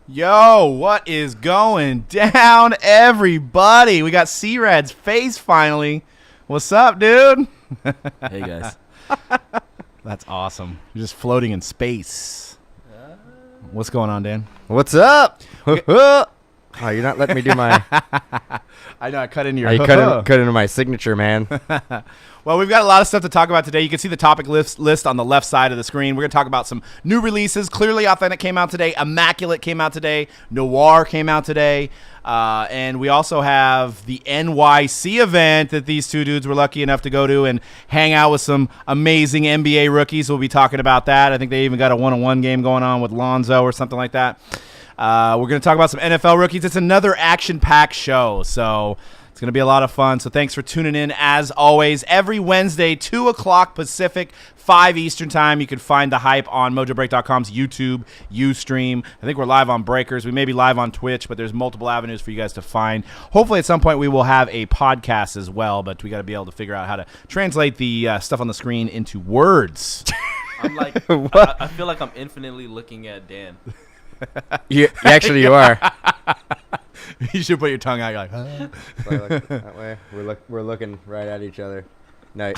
Yo, what is going down, everybody? We got C-Rad's face finally. What's up, dude? Hey, guys. That's awesome. You're just floating in space. What's going on, Dan? What's up? Oh, you're not letting me do my... I know, I cut into your... You cut into my signature, man. Well, we've got a lot of stuff to talk about today. You can see the topic list on the left side of the screen. We're going to talk about some new releases. Clearly Authentic came out today. Immaculate came out today. Noir came out today. And we also have the NYC event that these two dudes were lucky enough to go to and hang out with some amazing NBA rookies. We'll be talking about that. I think they even got a one-on-one game going on with Lonzo or something like that. We're going to talk about some NFL rookies. It's another action-packed show, so it's going to be a lot of fun. So thanks for tuning in, as always. Every Wednesday, 2 o'clock Pacific, 5 Eastern Time. You can find The Hype on MojoBreak.com's YouTube, Ustream. I think we're live on Breakers. We may be live on Twitch, but there's multiple avenues for you guys to find. Hopefully at some point we will have a podcast as well, but we got to be able to figure out how to translate the stuff on the screen into words. I'm like, I feel like I'm infinitely looking at Dan. You are. You should put your tongue out. You're like, huh? That way, we're looking right at each other. No.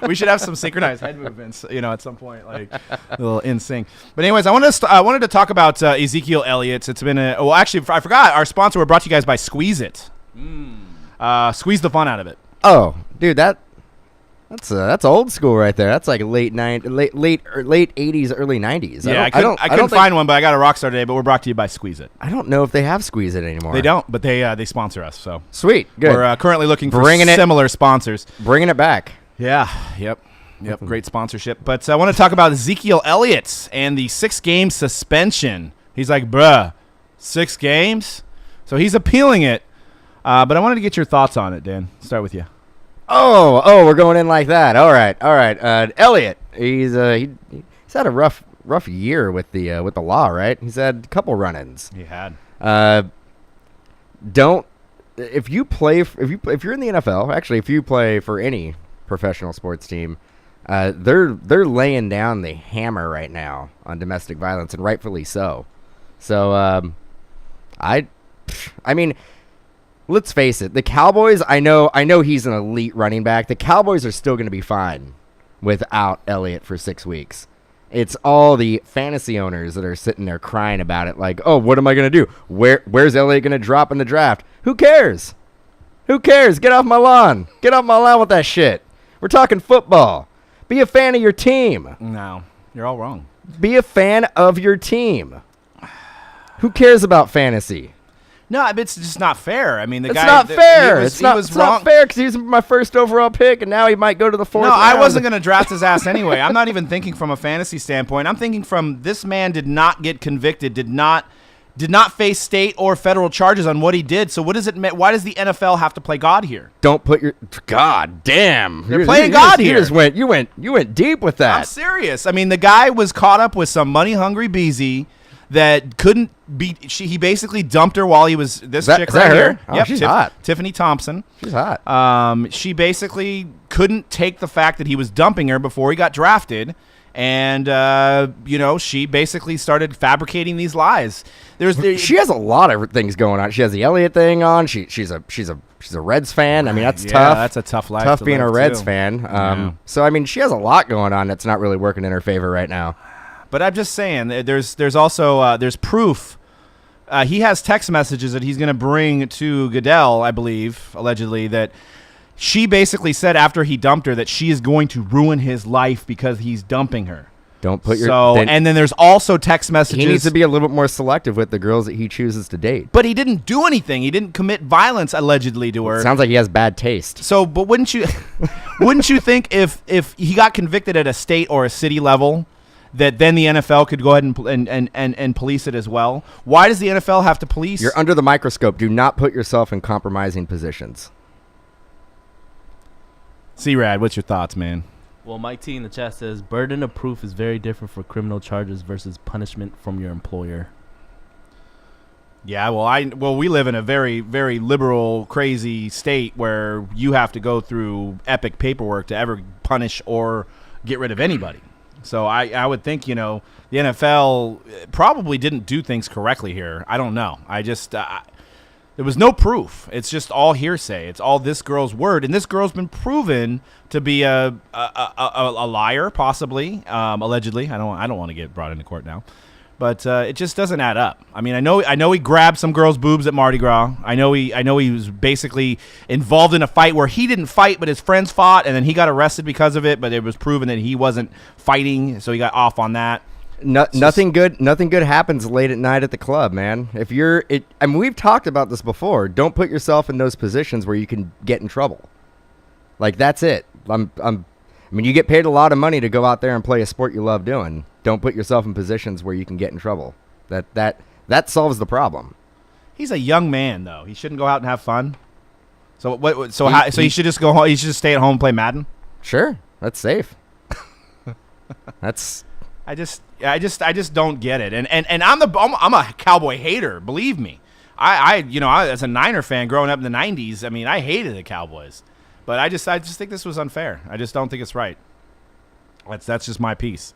We should have some synchronized head movements, at some point, like a little in sync. But anyways, I wanted to talk about Ezekiel Elliott's. It's been actually, I forgot, our sponsor. We're brought to you guys by Squeeze It. Squeeze the fun out of it. Oh, dude, that's old school right there. That's like late 80s, early 90s. Yeah, I couldn't find one, but I got a Rockstar today. But we're brought to you by Squeeze It. I don't know if they have Squeeze It anymore. They don't, but they sponsor us. So sweet, good. We're currently looking for similar sponsors. Bringing it back. Yeah. Yep. Great sponsorship. But I want to talk about Ezekiel Elliott and the 6-game suspension. He's like, bruh, 6 games? So he's appealing it. But I wanted to get your thoughts on it, Dan. Start with you. Oh, we're going in like that. All right. Elliott, he's had a rough year with the law, right? He's had a couple run-ins. He had. If you're in the NFL, actually, if you play for any professional sports team, they're laying down the hammer right now on domestic violence, and rightfully so. So, I mean. Let's face it, the Cowboys, I know he's an elite running back. The Cowboys are still going to be fine without Elliott for 6 weeks. It's all the fantasy owners that are sitting there crying about it like, oh, what am I going to do? Where's Elliott going to drop in the draft? Who cares? Get off my lawn. Get off my lawn with that shit. We're talking football. Be a fan of your team. No, you're all wrong. Be a fan of your team. Who cares about fantasy? No, it's just not fair. I mean, it's not fair. It's not fair because he was my first overall pick, and now he might go to the 4th round. No, I wasn't going to draft his ass anyway. I'm not even thinking from a fantasy standpoint. I'm thinking from this man did not get convicted, did not face state or federal charges on what he did. So what does it mean? Why does the NFL have to play God here? Don't put your God damn. They're playing God here. You went deep with that. I'm serious. I mean, the guy was caught up with some money hungry beezy that couldn't be. He basically dumped her while he was chick right here. Oh, yep, she's hot. Tiffany Thompson. She's hot. She basically couldn't take the fact that he was dumping her before he got drafted, and she basically started fabricating these lies. She has a lot of things going on. She has the Elliott thing on. She's a Reds fan. I mean, that's tough. That's a tough life. Tough being a Reds too. Fan. So I mean, she has a lot going on that's not really working in her favor right now. But I'm just saying, there's also there's proof. He has text messages that he's going to bring to Goodell, I believe, allegedly, that she basically said after he dumped her that she is going to ruin his life because he's dumping her. Don't put your... and then there's also text messages. He needs to be a little bit more selective with the girls that he chooses to date. But he didn't do anything. He didn't commit violence, allegedly, to her. Sounds like he has bad taste. So, but wouldn't you think if he got convicted at a state or a city level, that then the NFL could go ahead and police it as well? Why does the NFL have to police? You're under the microscope. Do not put yourself in compromising positions. C-Rad, what's your thoughts, man? Well, Mike T in the chat says, burden of proof is very different for criminal charges versus punishment from your employer. Yeah, well, we live in a very, very liberal, crazy state where you have to go through epic paperwork to ever punish or get rid of anybody. So I would think, the NFL probably didn't do things correctly here. I don't know. I just there was no proof. It's just all hearsay. It's all this girl's word, and this girl's been proven to be a liar, possibly, allegedly. I don't want to get brought into court now, but it just doesn't add up. I mean, I know he grabbed some girl's boobs at Mardi Gras. I know he was basically involved in a fight where he didn't fight, but his friends fought, and then he got arrested because of it. But it was proven that he wasn't fighting, so he got off on that. Nothing good happens late at night at the club, man. I mean, we've talked about this before. Don't put yourself in those positions where you can get in trouble. Like, that's it. I mean, you get paid a lot of money to go out there and play a sport you love doing. Don't put yourself in positions where you can get in trouble. That solves the problem. He's a young man, though. He shouldn't go out and have fun. So what? So he should just go home. He should just stay at home and play Madden. Sure, that's safe. I just don't get it. And I'm a Cowboy hater. Believe me. I as a Niner fan growing up in the '90s, I mean, I hated the Cowboys, but I just think this was unfair. I just don't think it's right. That's just my piece.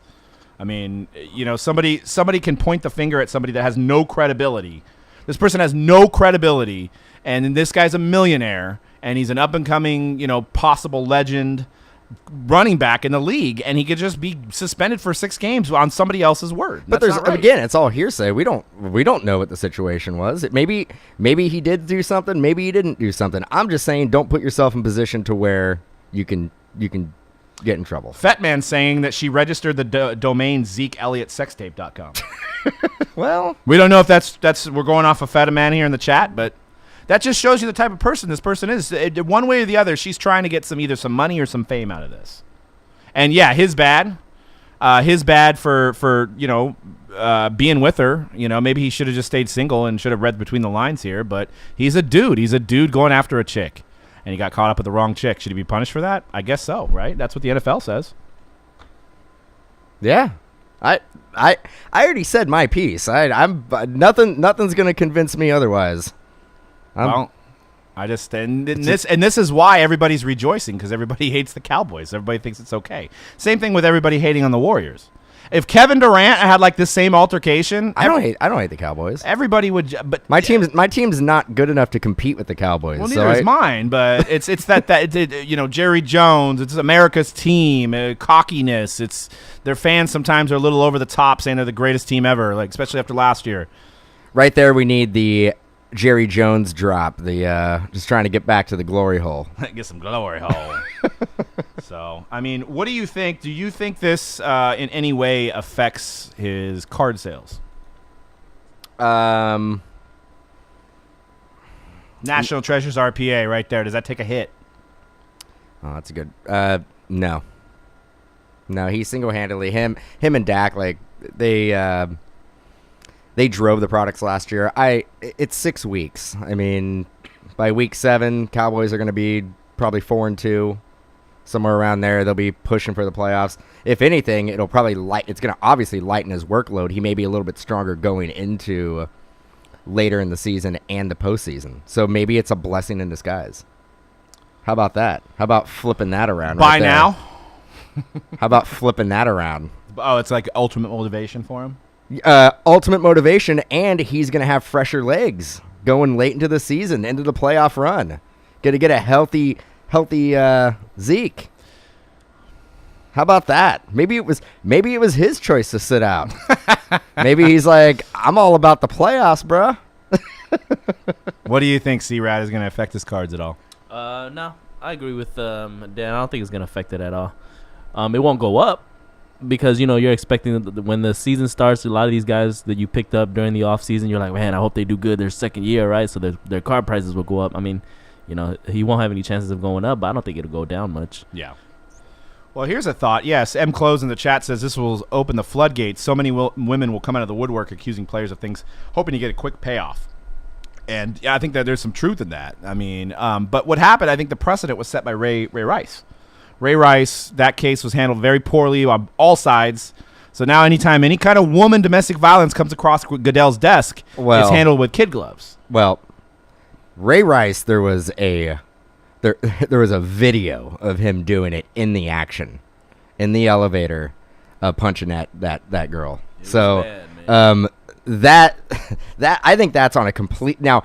I mean, somebody can point the finger at somebody that has no credibility. This person has no credibility, and this guy's a millionaire, and he's an up and coming, possible legend running back in the league, and he could just be suspended for 6 games on somebody else's word. But again, it's all hearsay. We don't know what the situation was. Maybe he did do something, maybe he didn't do something. I'm just saying, don't put yourself in position to where you can get in trouble. Fetman saying that she registered the domain ZekeElliottSextape.com. Well, we don't know if that's we're going off of Fetaman here in the chat, but that just shows you the type of person this person is. One way or the other, she's trying to get either some money or some fame out of this. And yeah, his bad. His bad for being with her. Maybe he should have just stayed single and should have read between the lines here. But he's a dude. He's a dude going after a chick, and he got caught up with the wrong chick. Should he be punished for that? I guess so. Right? That's what the NFL says. Yeah. I already said my piece. Nothing's gonna convince me otherwise. Well, this is why everybody's rejoicing, because everybody hates the Cowboys. Everybody thinks it's okay. Same thing with everybody hating on the Warriors. If Kevin Durant had like this same altercation, I don't hate the Cowboys. Everybody would, but my team's not good enough to compete with the Cowboys. Well, neither is mine. But it's Jerry Jones. It's America's team. Cockiness. It's their fans sometimes are a little over the top, saying they're the greatest team ever. Like especially after last year. Right there, we need the Jerry Jones drop, the just trying to get back to the glory hole. Get some glory hole. So, I mean, what do you think? Do you think this in any way affects his card sales? National Treasures RPA right there. Does that take a hit? Oh, that's a good. No, he single-handedly him and Dak, like they drove the products last year. It's 6 weeks. I mean, by week 7, Cowboys are going to be probably 4-2, somewhere around there. They'll be pushing for the playoffs. If anything, it'll probably it's going to obviously lighten his workload. He may be a little bit stronger going into later in the season and the postseason. So maybe it's a blessing in disguise. How about that? How about flipping that around? By now? How about flipping that around? Oh, it's like ultimate motivation for him? Ultimate motivation, and he's going to have fresher legs going late into the season, into the playoff run. Going to get a healthy Zeke. How about that? Maybe it was his choice to sit out. Maybe he's like, I'm all about the playoffs, bro. What do you think, C-Rad, is going to affect his cards at all? No, I agree with Dan. I don't think it's going to affect it at all. It won't go up. Because, you're expecting when the season starts, a lot of these guys that you picked up during the offseason, you're like, man, I hope they do good their second year, right? So their card prices will go up. I mean, he won't have any chances of going up, but I don't think it'll go down much. Yeah. Well, here's a thought. Yes, M. Close in the chat says this will open the floodgates. So many women will come out of the woodwork accusing players of things, hoping to get a quick payoff. And I think that there's some truth in that. I mean, but what happened, I think the precedent was set by Ray Rice. Ray Rice, that case was handled very poorly on all sides. So now anytime any kind of woman domestic violence comes across Goodell's desk, it's handled with kid gloves. Well, Ray Rice, there was a video of him doing it in the action, in the elevator. punching that girl. It was So bad, man. that I think that's on a complete now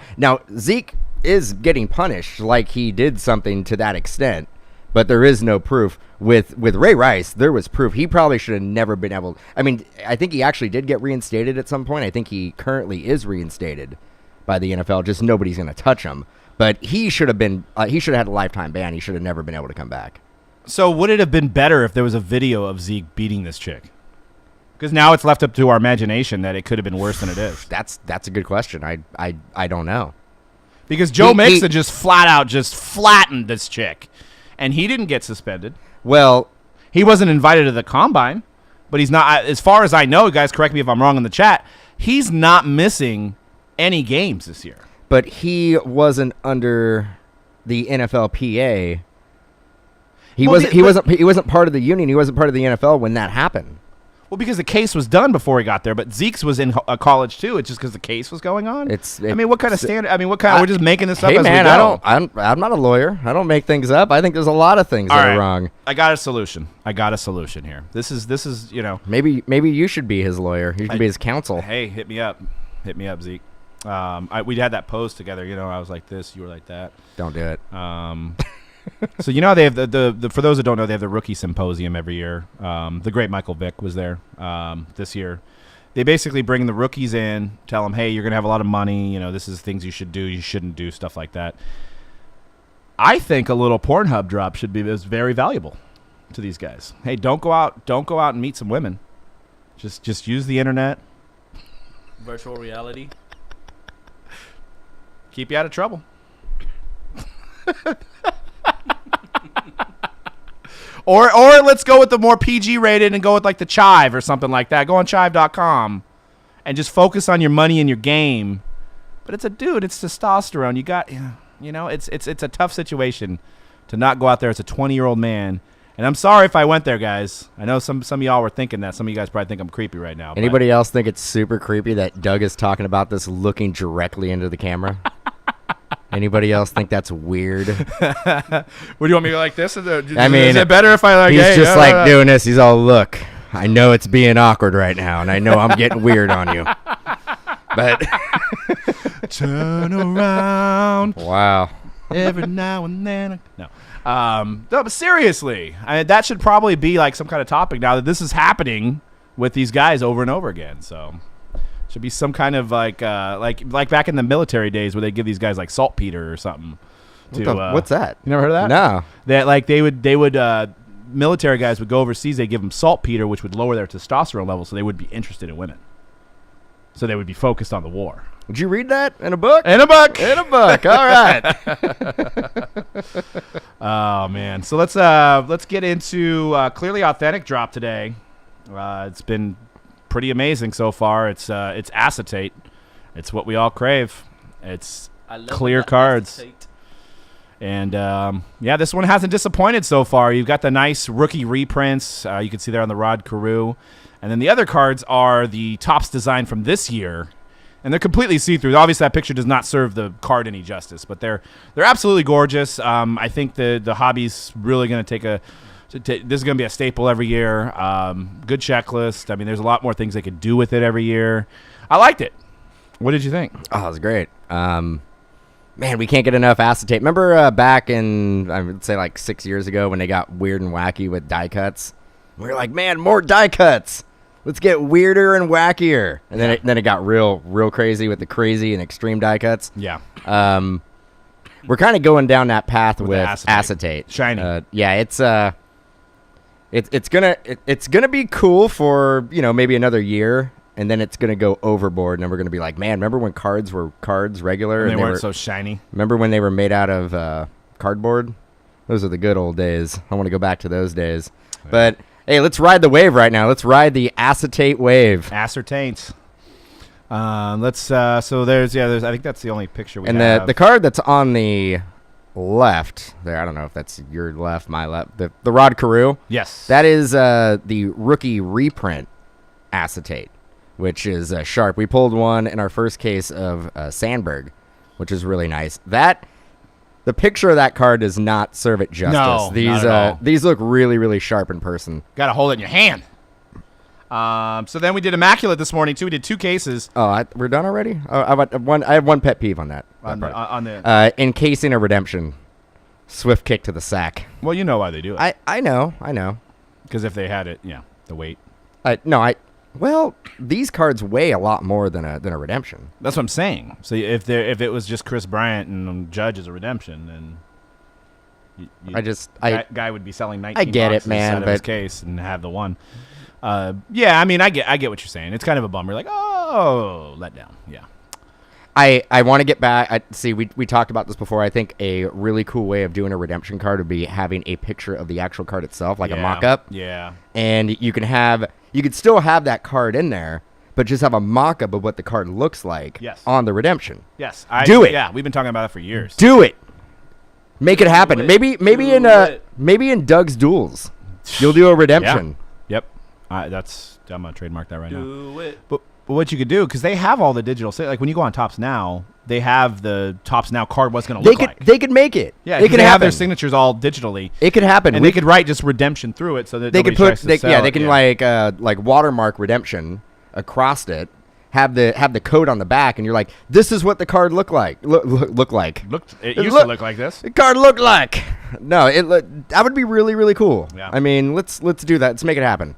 Zeke is getting punished like he did something to that extent, but there is no proof. With Ray Rice, there was proof. He probably should have never been able. I mean, I think he actually did get reinstated at some point. I think he currently is reinstated by the NFL. Just nobody's going to touch him. But he should have been. He should have had a lifetime ban. He should have never been able to come back. So would it have been better if there was a video of Zeke beating this chick? Because now it's left up to our imagination that it could have been worse than it is. That's a good question. I don't know. Because Joe Mixon just flat out just flattened this chick, and he didn't get suspended. Well, He wasn't invited to the combine, but he's not. As far as I know, guys, correct me if I'm wrong in the chat. He's not missing any games this year. but he wasn't under the NFLPA. He wasn't part of the union. He wasn't part of the NFL when that happened. Well, because the case was done before he got there, but Zeke's was in college too. It's just because the case was going on. I mean, what kind of standard? I mean, what kind? We're just making this up Hey as man, we go. I'm not a lawyer. I don't make things up. I think there's a lot of things that are wrong. I got a solution. here. This is Maybe you should be his lawyer. You should be his counsel. Hey, hit me up, Zeke. We had that pose together. I was like this, you were like that. Don't do it. So they have the for those that don't know, they have the rookie symposium every year. The great Michael Vick was there this year. They basically bring the rookies in, tell them, hey, you're gonna have a lot of money. This is things you should do, you shouldn't do, stuff like that. I think a little Pornhub drop is very valuable to these guys. Hey, don't go out and meet some women. Just use the internet. Virtual reality. Keep you out of trouble. Or let's go with the more PG rated and go with like the Chive or something like that. Go on chive.com and just focus on your money and your game. But it's testosterone. You got, it's a tough situation to not go out there as a 20-year-old man. And I'm sorry if I went there, guys. I know some of y'all were thinking that. Some of you guys probably think I'm creepy right now. Anybody else think it's super creepy that Doug is talking about this looking directly into the camera? Anybody else think that's weird? What do you want me to like this? Is it better if I like? He's doing this. He's all, look, I know it's being awkward right now, and I know I'm getting weird on you. But turn around. Wow. Every now and then. No, but seriously, that should probably be like some kind of topic now that this is happening with these guys over and over again. So. Should be some kind of like back in the military days where they give these guys like saltpeter or something. What's that? You never heard of that? No. That like they would military guys would go overseas. They give them saltpeter, which would lower their testosterone level, so they would be interested in women. So they would be focused on the war. Did you read that in a book? In a book. All right. Oh man. So let's get into Clearly Authentic drop today. It's been pretty amazing so far. It's acetate. It's what we all crave. It's clear cards. Acetate. And this one hasn't disappointed so far. You've got the nice rookie reprints. You can see there on the Rod Carew. And then the other cards are the Topps design from this year. And they're completely see-through. Obviously, that picture does not serve the card any justice, but they're absolutely gorgeous. I think the hobby's really going to take this is going to be a staple every year. Good checklist. I mean, there's a lot more things they could do with it every year. I liked it. What did you think? Oh, it was great. Man, we can't get enough acetate. Remember back in, I would say like 6 years ago when they got weird and wacky with die cuts? We were like, man, more die cuts. Let's get weirder and wackier. And then it got real crazy with the crazy and extreme die cuts. Yeah. We're kind of going down that path with acetate. Shiny. Yeah, it's gonna be cool for maybe another year, and then it's gonna go overboard, and then we're gonna be like, man, remember when cards were cards regular and they weren't so shiny? Remember when they were made out of cardboard? Those are the good old days. I want to go back to those days. Yeah. But hey, let's ride the wave right now. Let's ride the acetate wave. Ascertains. So there's I think that's the only picture we have. And the card that's on the left there, I don't know if that's your left, my left, the Rod Carew. Yes. That is the rookie reprint acetate, which is sharp. We pulled one in our first case of Sandberg, which is really nice. The picture of that card does not serve it justice. No, not at all. These look really, really sharp in person. Got to hold it in your hand. So then we did Immaculate this morning too. We did 2 cases. Oh, we're done already? Oh, I have one pet peeve on that. On the Encasing a redemption. Swift kick to the sack. well, you know why they do it. I know. Because if they had it, the weight. Well, these cards weigh a lot more than a redemption. That's what I'm saying. So if it was just Chris Bryant and Judge as a redemption, then guy would be selling 19 I get it, boxes man, out of his but case and have the one. I mean, I get what you're saying. It's kind of a bummer. Like, oh, let down. Yeah. I want to get back. We talked about this before. I think a really cool way of doing a redemption card would be having a picture of the actual card itself, like a mock-up. Yeah. And you could still have that card in there, but just have a mock-up of what the card looks like on the redemption. Yes. Do it. Yeah, we've been talking about it for years. Do it. Make it happen. it. Maybe in Doug's duels, you'll do a redemption. Yep. I'm gonna trademark that right now. Do it. But what you could do, because they have all the digital, like when you go on Tops Now, they have the Tops Now card. What's going to look like? They could make it. Yeah, it could have happen. their signatures all digitally. It could happen, and they could write just redemption through it, so that they could tries to sell they it. can like watermark redemption across it. Have the code on the back, and you're like, this is what the card look like. Look like. It used to look like this. The card looked like. No, that would be really, really cool. Yeah. I mean, let's do that. Let's make it happen.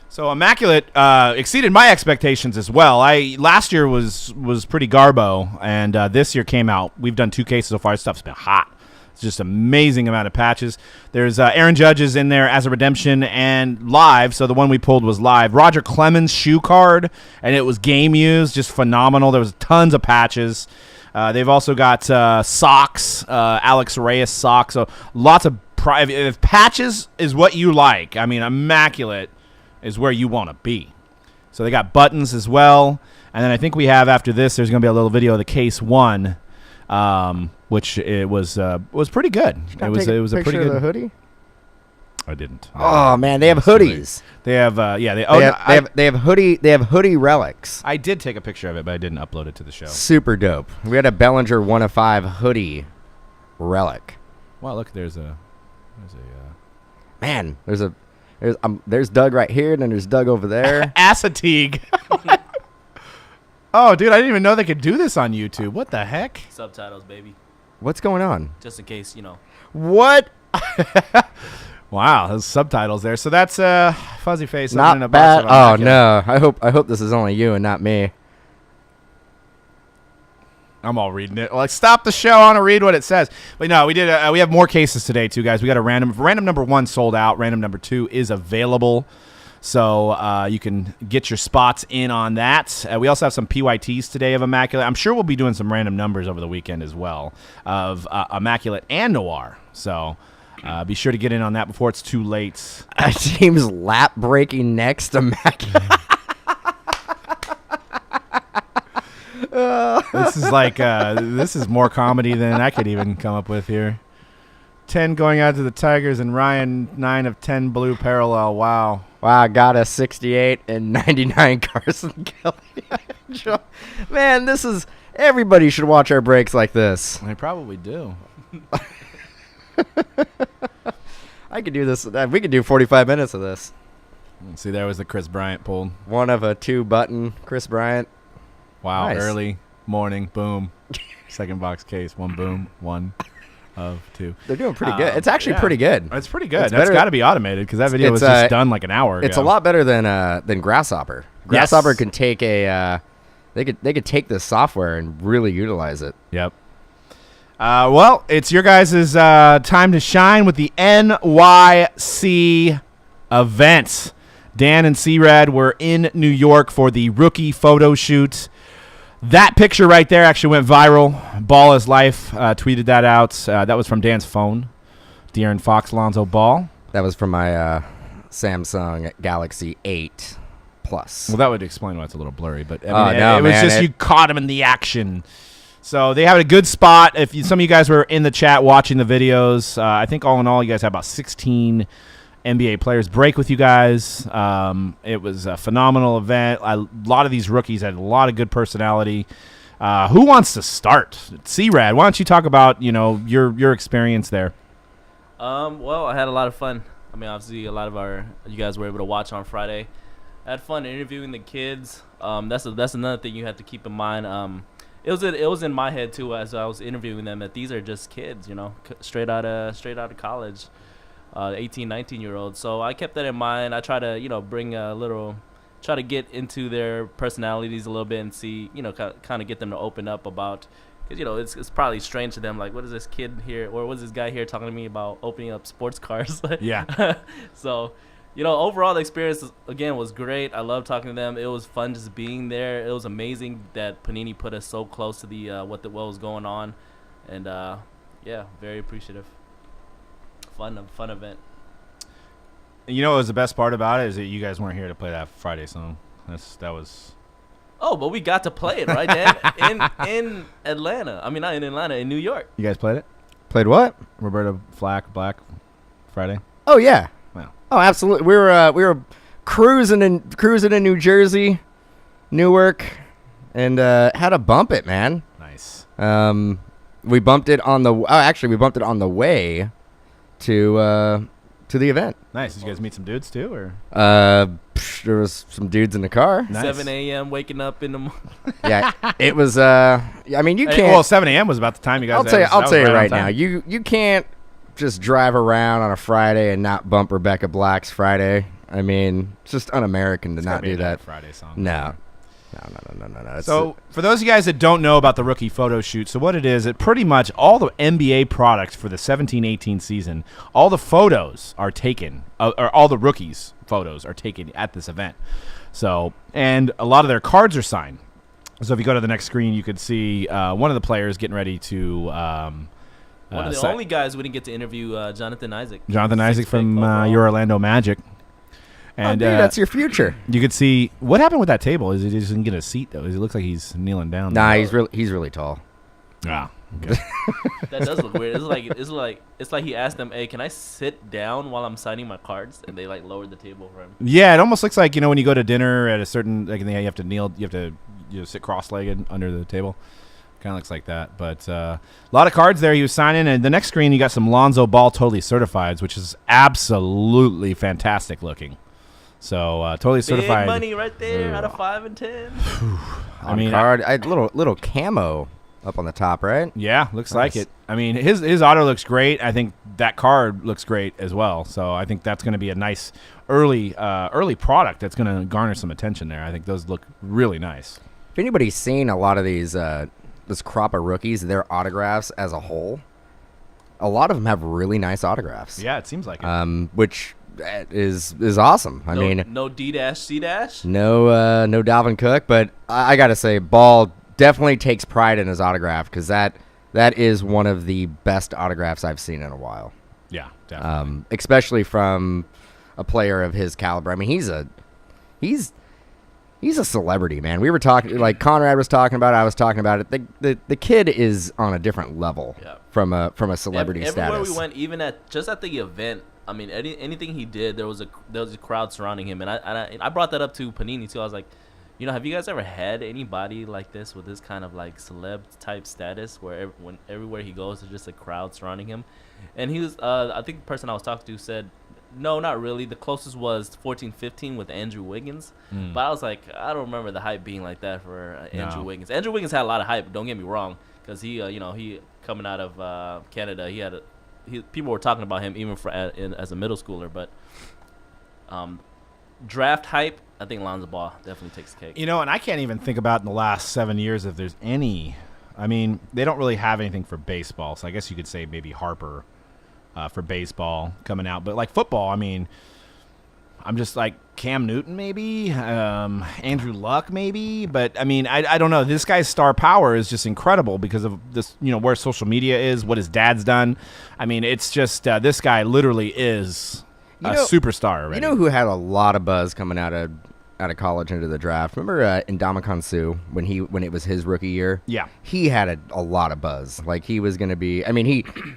So Immaculate exceeded my expectations as well. Last year was pretty garbo, and this year came out. We've done 2 cases so far. This stuff's been hot. It's just amazing amount of patches. There's Aaron Judge is in there as a redemption and live. So the one we pulled was live. Roger Clemens shoe card, and it was game used, just phenomenal. There was tons of patches. They've also got socks, Alex Reyes socks. So lots of if patches is what you like. I mean, Immaculate is where you want to be. So they got buttons as well. And then I think we have after this, there's going to be a little video of the case 1. Which it was pretty good. It was a pretty good of the hoodie. I didn't. Oh man, they have hoodies. They have they have hoodie relics. I did take a picture of it, but I didn't upload it to the show. Super dope. We had a Bellinger 1 of 5 hoodie relic. Wow, look, there's man. There's Doug right here, and then there's Doug over there. Assateague. Oh, dude, I didn't even know they could do this on YouTube. What the heck? Subtitles, baby. What's going on? Just in case, What? Wow, there's subtitles there. So that's Fuzzy Face. Not bad. Oh no, I hope this is only you and not me. I'm all reading it. Like, stop the show. I want to read what it says. But no, we did. We have more cases today too, guys. We got a random number 1 sold out. Random number 2 is available. So you can get your spots in on that. We also have some PYTs today of Immaculate. I'm sure we'll be doing some random numbers over the weekend as well of Immaculate and Noir. So be sure to get in on that before it's too late. Team's lap breaking next Immaculate. This is like this is more comedy than I could even come up with here. 10 going out to the Tigers and Ryan 9 of 10 blue parallel. Wow. Wow, I got a 68 and 99 Carson Kelly. Man, everybody should watch our breaks like this. They probably do. I could do this. We could do 45 minutes of this. See, there was the Chris Bryant pulled. 1 of a 2 button Chris Bryant. Wow, Nice. Early morning, boom. Second box case, 1 boom, 1 of 2. They're doing pretty good. It's actually pretty good. It's pretty good. It's That's better- got to be automated because that video was just done like an hour ago. It's a lot better than Grasshopper. Grasshopper can take they could take this software and really utilize it. Yep. Well, it's your guys' time to shine with the NYC event. Dan and C-Rad were in New York for the rookie photo shoot. That picture right there actually went viral. Ball is Life tweeted that out. That was from Dan's phone. De'Aaron Fox, Lonzo Ball. That was from my Samsung Galaxy 8 Plus. Well, that would explain why it's a little blurry, but I mean, no, it was man, just you caught him in the action. So they had a good spot. Some of you guys were in the chat watching the videos, I think all in all, you guys had about 16 NBA players break with you guys. It was a phenomenal event. A lot of these rookies had a lot of good personality. Who wants to start? C-Rad, why don't you talk about your experience there? Well, I had a lot of fun. I mean, obviously, a lot of you guys were able to watch on Friday. I had fun interviewing the kids. That's another thing you have to keep in mind. It was in my head too as I was interviewing them that these are just kids, straight out of college, 18, 19-year-olds. So I kept that in mind. I try to try to get into their personalities a little bit and see, kind of get them to open up about, because it's probably strange to them, like, what is this kid here or what is this guy here talking to me about opening up sports cars? Yeah. So. Overall the experience again was great. I love talking to them. It was fun just being there. It was amazing that Panini put us so close to the what was going on, and very appreciative. Fun event. And what was the best part about it is that you guys weren't here to play that Friday song. That was. Oh, but we got to play it, right, Dan? in Atlanta. I mean, not in Atlanta, in New York. You guys played it? Played what? Roberta Flack Black Friday. Oh yeah. Wow. Oh, absolutely. We were cruising in New Jersey, Newark, and had to bump it, man. Nice. We bumped it on the way to the event. Nice. Did you guys meet some dudes too, or? There was some dudes in the car. Nice. 7 a.m. waking up in the morning. Yeah, it was. I mean, you can't. Well, 7 a.m. was about the time you guys. I'll tell you right now. You can't just drive around on a Friday and not bump Rebecca Black's Friday. I mean, it's just un-American to not do that. Friday song. No. So, for those of you guys that don't know about the rookie photo shoot, so what it is, it pretty much all the NBA products for the 17-18 season, all the photos are taken, or all the rookies' photos are taken at this event. So, and a lot of their cards are signed. So, if you go to the next screen, you could see one of the players getting ready to. One of the only guys we didn't get to interview, Jonathan Isaac. Jonathan Isaac from your Orlando Magic. And dude, that's your future. You could see what happened with that table. Is he just didn't get a seat though? It looks like he's kneeling down. Nah, he's really tall. Ah, okay. That does look weird. It's like he asked them, "Hey, can I sit down while I'm signing my cards?" And they lowered the table for him. Yeah, it almost looks like when you go to dinner at a certain you have to kneel, you have to sit cross-legged under the table. Kind of looks like that, but a lot of cards there he was signing. And the next screen, you got some Lonzo Ball totally certifieds, which is absolutely fantastic looking. So totally certified. Big money right there out of 5 and 10. I mean, card, I had little camo up on the top, right? Yeah, looks like it. I mean, his auto looks great. I think that card looks great as well. So I think that's going to be a nice early product that's going to garner some attention there. I think those look really nice. If anybody's seen a lot of these this crop of rookies, their autographs as a whole, a lot of them have really nice autographs. Yeah, it seems like it. Which is awesome. I mean, no D-C-. No Dalvin Cook, but I got to say, Ball definitely takes pride in his autograph because that is one of the best autographs I've seen in a while. Yeah, definitely. Especially from a player of his caliber. I mean, he's a celebrity, man. We were talking, like Conrad was talking about it, I was talking about it. The kid is on a different level from a celebrity status. Everywhere we went, even at the event, I mean, anything he did, there was a crowd surrounding him, and I brought that up to Panini too. I was like, have you guys ever had anybody like this with this kind of like celeb type status, where everywhere he goes, there's just a crowd surrounding him? And he was, I think the person I was talking to said, no, not really. The closest was 14-15 with Andrew Wiggins, but I was like, I don't remember the hype being like that for Andrew Wiggins. Andrew Wiggins had a lot of hype. Don't get me wrong, because he coming out of Canada, people were talking about him even as a middle schooler, but draft hype, I think Lonzo Ball definitely takes the cake. And I can't even think about in the last 7 years if there's any. I mean, they don't really have anything for baseball, so I guess you could say maybe Harper for baseball coming out. But like football, I mean, I'm just like Cam Newton maybe, Andrew Luck maybe. But I mean, I don't know. This guy's star power is just incredible because of this, where social media is, what his dad's done. I mean, it's just this guy literally is a superstar already. You know who had a lot of buzz coming out of college into the draft? Remember Ndamukong Suh when it was his rookie year? Yeah. He had a lot of buzz. Like he was going to be, I mean,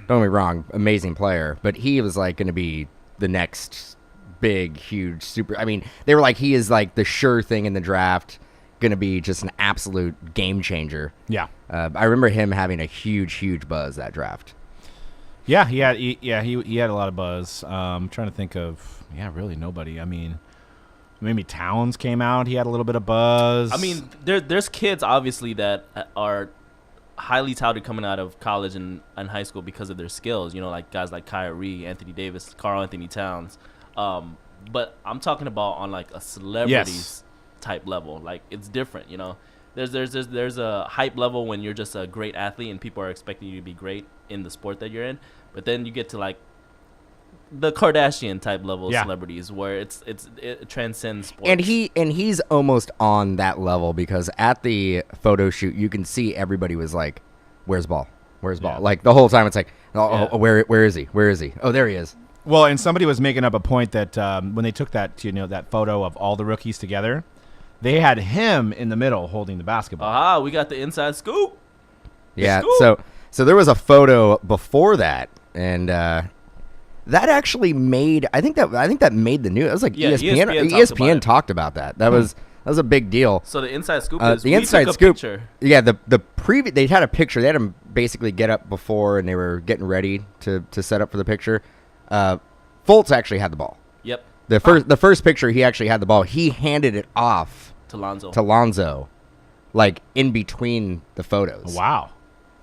don't get me wrong, amazing player, but he was like going to be the next big, huge, super. I mean, they were like, he is like the sure thing in the draft, going to be just an absolute game changer. Yeah. I remember him having a huge buzz that draft. Yeah, he had a lot of buzz. I'm trying to think of, really nobody. I mean, Maybe Towns came out. He had a little bit of buzz. I mean, there's kids obviously that are highly touted coming out of college and high school because of their skills. You know, like guys like Kyrie, Anthony Davis, Karl Anthony Towns. But I'm talking about on like a celebrities type level. Like it's different. You know, there's a hype level when you're just a great athlete and people are expecting you to be great in the sport that you're in. But then you get to like the Kardashian type level celebrities where it transcends sports. And he's almost on that level because at the photo shoot you can see everybody was like, "Where's ball? Where's ball?" Like the whole time it's like, "Oh, where is he? Where is he? Oh, there he is." Well, and somebody was making up a point that when they took that that photo of all the rookies together, they had him in the middle holding the basketball. Aha, we got the inside scoop. Yeah. So there was a photo before that, and that actually made I think that made the news. It was like ESPN talked about that. That was a big deal. So the inside scoop is the inside took a scoop. Picture. Yeah, they had a picture. They had him basically get up before, and they were getting ready to set up for the picture. Fultz actually had the ball. Yep. The first picture, he actually had the ball. He handed it off to Lonzo, like in between the photos. Wow.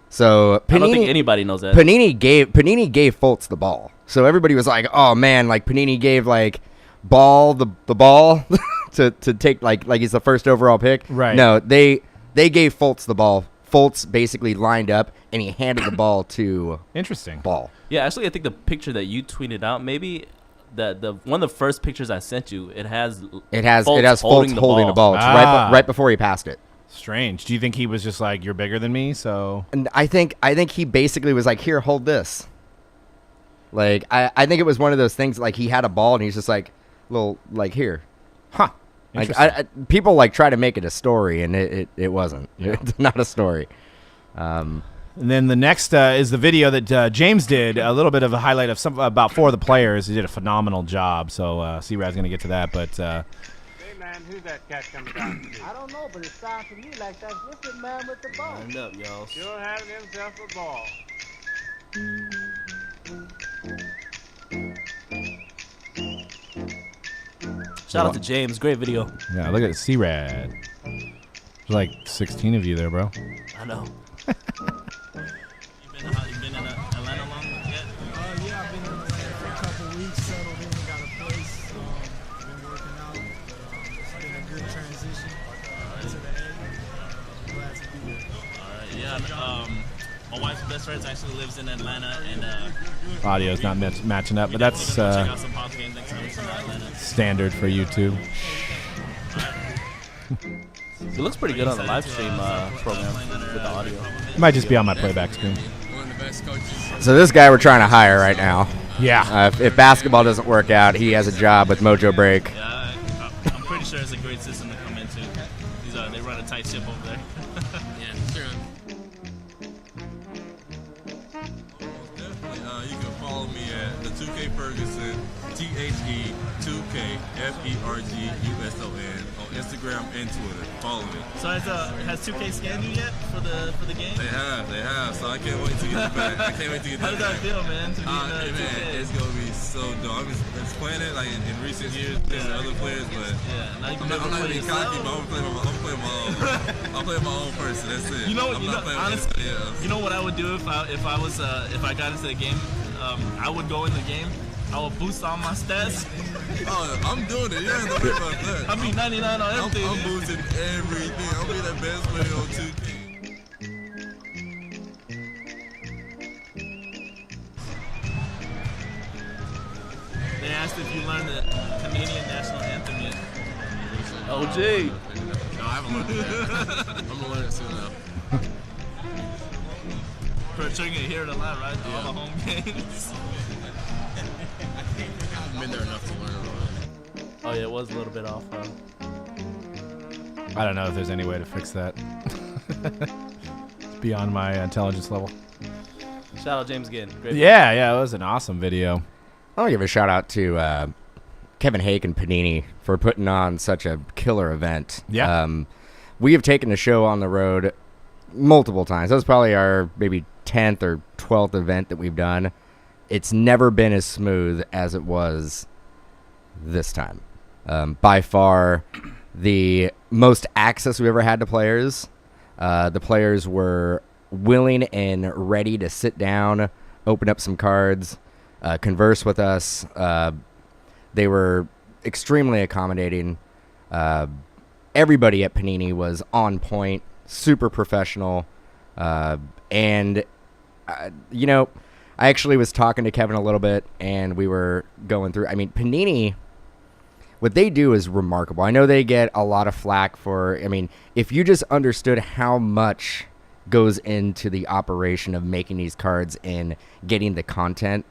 So Panini, I don't think anybody knows that. Panini gave Fultz the ball. So everybody was like, "Oh man!" Like Panini gave like ball the ball to take like he's the first overall pick. Right. No, they gave Fultz the ball. Fultz basically lined up and he handed the ball to Interesting. Ball. Yeah, actually, I think the picture that you tweeted out, maybe the one of the first pictures I sent you, it has Fultz holding the ball. It's right before he passed it. Strange. Do you think he was just like, "You're bigger than me," so? And I think he basically was like, "Here, hold this." Like I think it was one of those things like he had a ball and he's just like, little like here. Huh. Like people like try to make it a story and it wasn't. Yeah. It's not a story. And then the next is the video that James did, a little bit of a highlight of about 4 of the players. He did a phenomenal job. So C-Rad's going to get to that, but. Hey man, who's that cat coming down the street? I don't know, but it sounds to me like that's just the man with the ball. Lined up, y'all. Sure having himself a ball. Shout out to James, great video. Yeah, look at C-Rad. There's like 16 of you there, bro. I know. You been in Atlanta long yet? Yeah, I've been in Atlanta for a couple weeks, settled in, got a place, been working out. It's been a good transition to the A. Glad to be here. All right, yeah. My wife's best friend actually lives in Atlanta, and Audio's not matching up, but that's check out some Hawks games next time in Atlanta. standard for YouTube. It looks pretty good on the live stream program with the audio. It might just be on my playback screen. So this guy we're trying to hire right now. Yeah. If basketball doesn't work out, he has a job with Mojo Break. Yeah, I'm pretty sure it's a great system to come into. They run a tight ship over there. Yeah, sure. Definitely. You can follow me at the 2K Ferguson, THE2KFERGUSON on Instagram and Twitter. Follow me. So has 2K scanned you yet for the game? They have. So I can't wait to get it back. I can't wait to get How that does that back. feel, man? To be Man, 2K? it's gonna be so dope. I've been playing it like in recent years against other players, but Yeah, now you I'm can not play being yourself. cocky, but I'm playing my own. I'm playing my own person. That's it. You know, I'm not playing with honestly, anybody else. you know what I would do if I got into the game? I would go in the game. I would boost all my stats. Oh, I'm doing it. You don't have to worry about that. I'd be 99 on everything. I'm boosting everything. I'll be the best player on 2K. They asked if you learned the Canadian national anthem yet. OG. No, I haven't learned it yet. I'm gonna learn it soon though. Kurt, you're gonna hear it a lot, right? Through all the home games. I've been there enough to learn it already. Oh yeah, it was a little bit off. I don't know if there's any way to fix that. It's beyond my intelligence level. Shout out James again. Great. Yeah, it was an awesome video. I want to give a shout out to Kevin Hake and Panini for putting on such a killer event. Yeah. We have taken the show on the road multiple times. That was probably our maybe 10th or 12th event that we've done. It's never been as smooth as it was this time. By far, the most access we ever had to players. The players were willing and ready to sit down, open up some cards, converse with us. They were extremely accommodating. Everybody at Panini was on point, super professional. And, I actually was talking to Kevin a little bit, and we were going through. I mean, Panini, what they do is remarkable. I know they get a lot of flack for, if you just understood how much goes into the operation of making these cards and getting the content,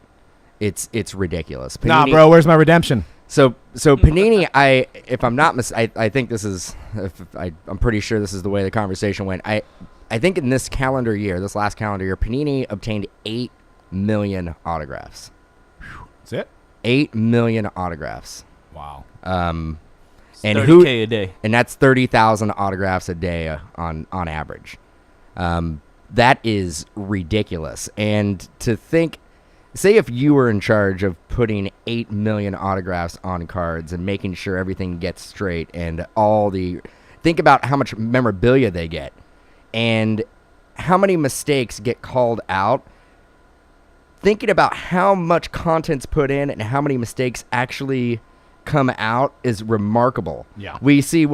it's ridiculous. Panini, Nah, bro, where's my redemption? So Panini, if I'm not I think this is, I'm pretty sure this is the way the conversation went. I think in this last calendar year, Panini obtained 8 million autographs. That's it? 8 million autographs. Wow. And 30K a day. And that's 30,000 autographs a day on average. That is ridiculous. And to think, say if you were in charge of putting 8 million autographs on cards and making sure everything gets straight and think about how much memorabilia they get and how many mistakes get called out. Thinking about how much content's put in and how many mistakes actually come out is remarkable. Yeah. We see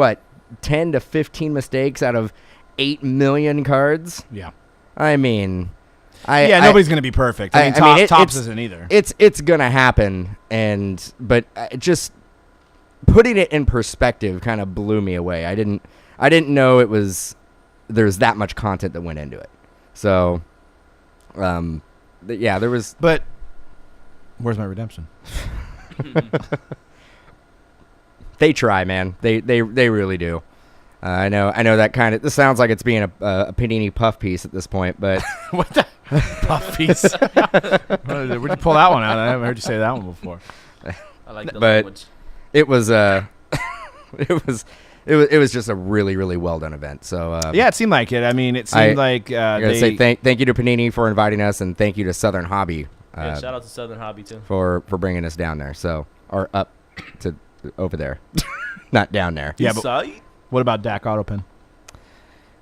10 to 15 mistakes out of 8 million cards. Yeah. Nobody's going to be perfect. Topps isn't either. It's going to happen, but just putting it in perspective kind of blew me away. I didn't know there's that much content that went into it. So, there was. But where's my redemption? They try, man. They really do. I know that kind of. This sounds like it's being a Panini puff piece at this point, but What the puff piece? Where'd you pull that one out? I haven't heard you say that one before. I like the But- language. it was it was just a really, really well done event. So Yeah, it seemed like it. I mean, it seemed like I gotta say thank you to Panini for inviting us, and thank you to Southern Hobby Yeah, shout out to Southern Hobby too. for bringing us down there. So or up to over there, not down there. Yeah, but Saw you? what about Dak Autopin?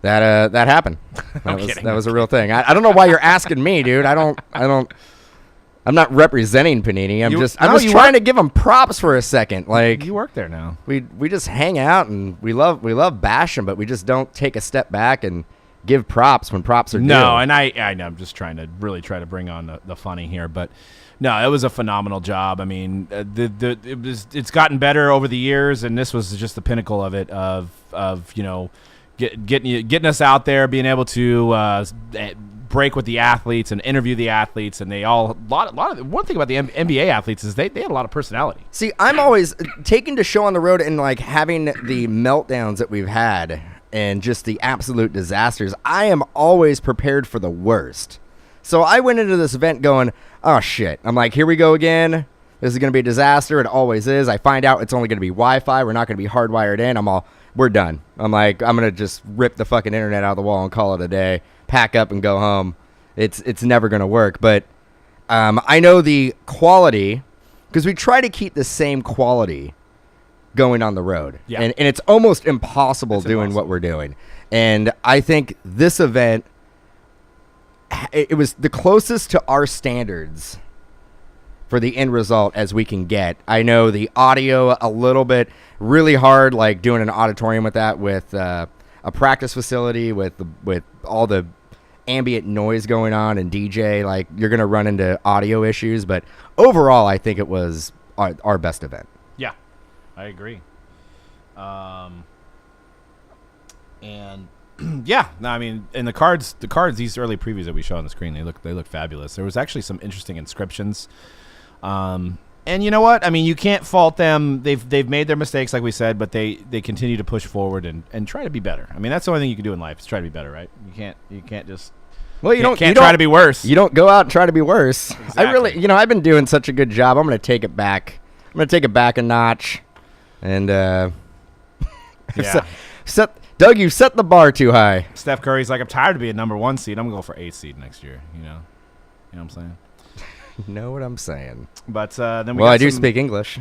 That happened. That was a real thing. I don't know why you're asking me, dude. I'm not representing Panini. I'm just trying to give them props for a second. Like You work there now. we just hang out and we love bash them, but we just don't take a step back and give props when props are due. No, and I know I'm just trying to bring on the funny here, but no, it was a phenomenal job. I mean, it's gotten better over the years, and this was just the pinnacle of it. Of getting us out there, being able to break with the athletes and interview the athletes, and they all one thing about the NBA athletes is they had a lot of personality. See, I'm always taking to show on the road and like having the meltdowns that we've had and just the absolute disasters. I am always prepared for the worst. So I went into this event going, oh shit. I'm like, here we go again. This is going to be a disaster. It always is. I find out it's only going to be Wi-Fi. We're not going to be hardwired in. We're done. I'm like, I'm going to just rip the fucking internet out of the wall and call it a day. Pack up and go home. It's never going to work. But I know the quality, because we try to keep the same quality going on the road. Yeah. And it's almost impossible doing what we're doing. And I think this event, it was the closest to our standards for the end result as we can get. I know the audio a little bit really hard, like doing an auditorium with that, with a practice facility, with all the ambient noise going on and DJ. Like you're gonna run into audio issues, but overall, I think it was our best event. Yeah, I agree. And yeah, no, I mean, and the cards, these early previews that we show on the screen, they look fabulous. There was actually some interesting inscriptions. And you know what? I mean, you can't fault them. They've made their mistakes, like we said, but they continue to push forward and try to be better. I mean, that's the only thing you can do in life is try to be better, right? You can't just can't try to be worse. You don't go out and try to be worse. Exactly. I really, I've been doing such a good job. I'm gonna take it back. I'm gonna take it back a notch, and Yeah. Doug, you set the bar too high. Steph Curry's like, I'm tired of being number 1 seed. I'm gonna go for 8th seed next year. You know what I'm saying? You know what I'm saying? But then I do speak English.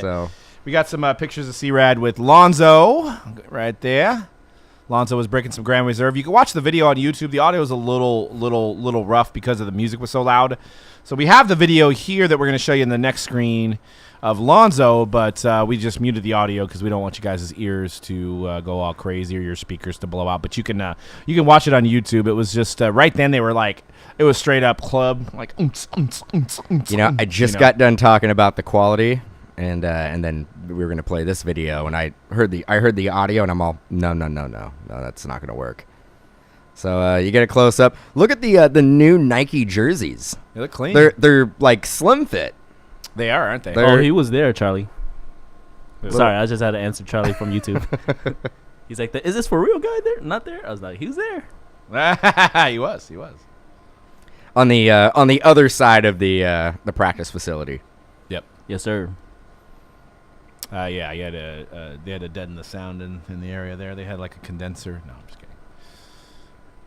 So We got some pictures of C-Rad with Lonzo right there. Lonzo was breaking some Grand Reserve. You can watch the video on YouTube. The audio is a little rough because of the music was so loud. So we have the video here that we're going to show you in the next screen of Lonzo, but we just muted the audio because we don't want you guys' ears to go all crazy or your speakers to blow out. But you can watch it on YouTube. It was just right then they were like, it was straight up club, like. I just got done talking about the quality. And then we were gonna play this video, and I heard the audio, and I'm all no, that's not gonna work. So you get a close up. Look at the new Nike jerseys. They look clean. They're like slim fit. They are, aren't they? Oh, he was there, Charlie. Sorry, I just had to answer Charlie from YouTube. He's like, "Is this for real guy there? Not there?" I was like, "He's there." He was. On the other side of the practice facility. Yep. Yes, sir. Yeah, they had to deaden the sound in the area there. They had like a condenser. No, I'm just kidding.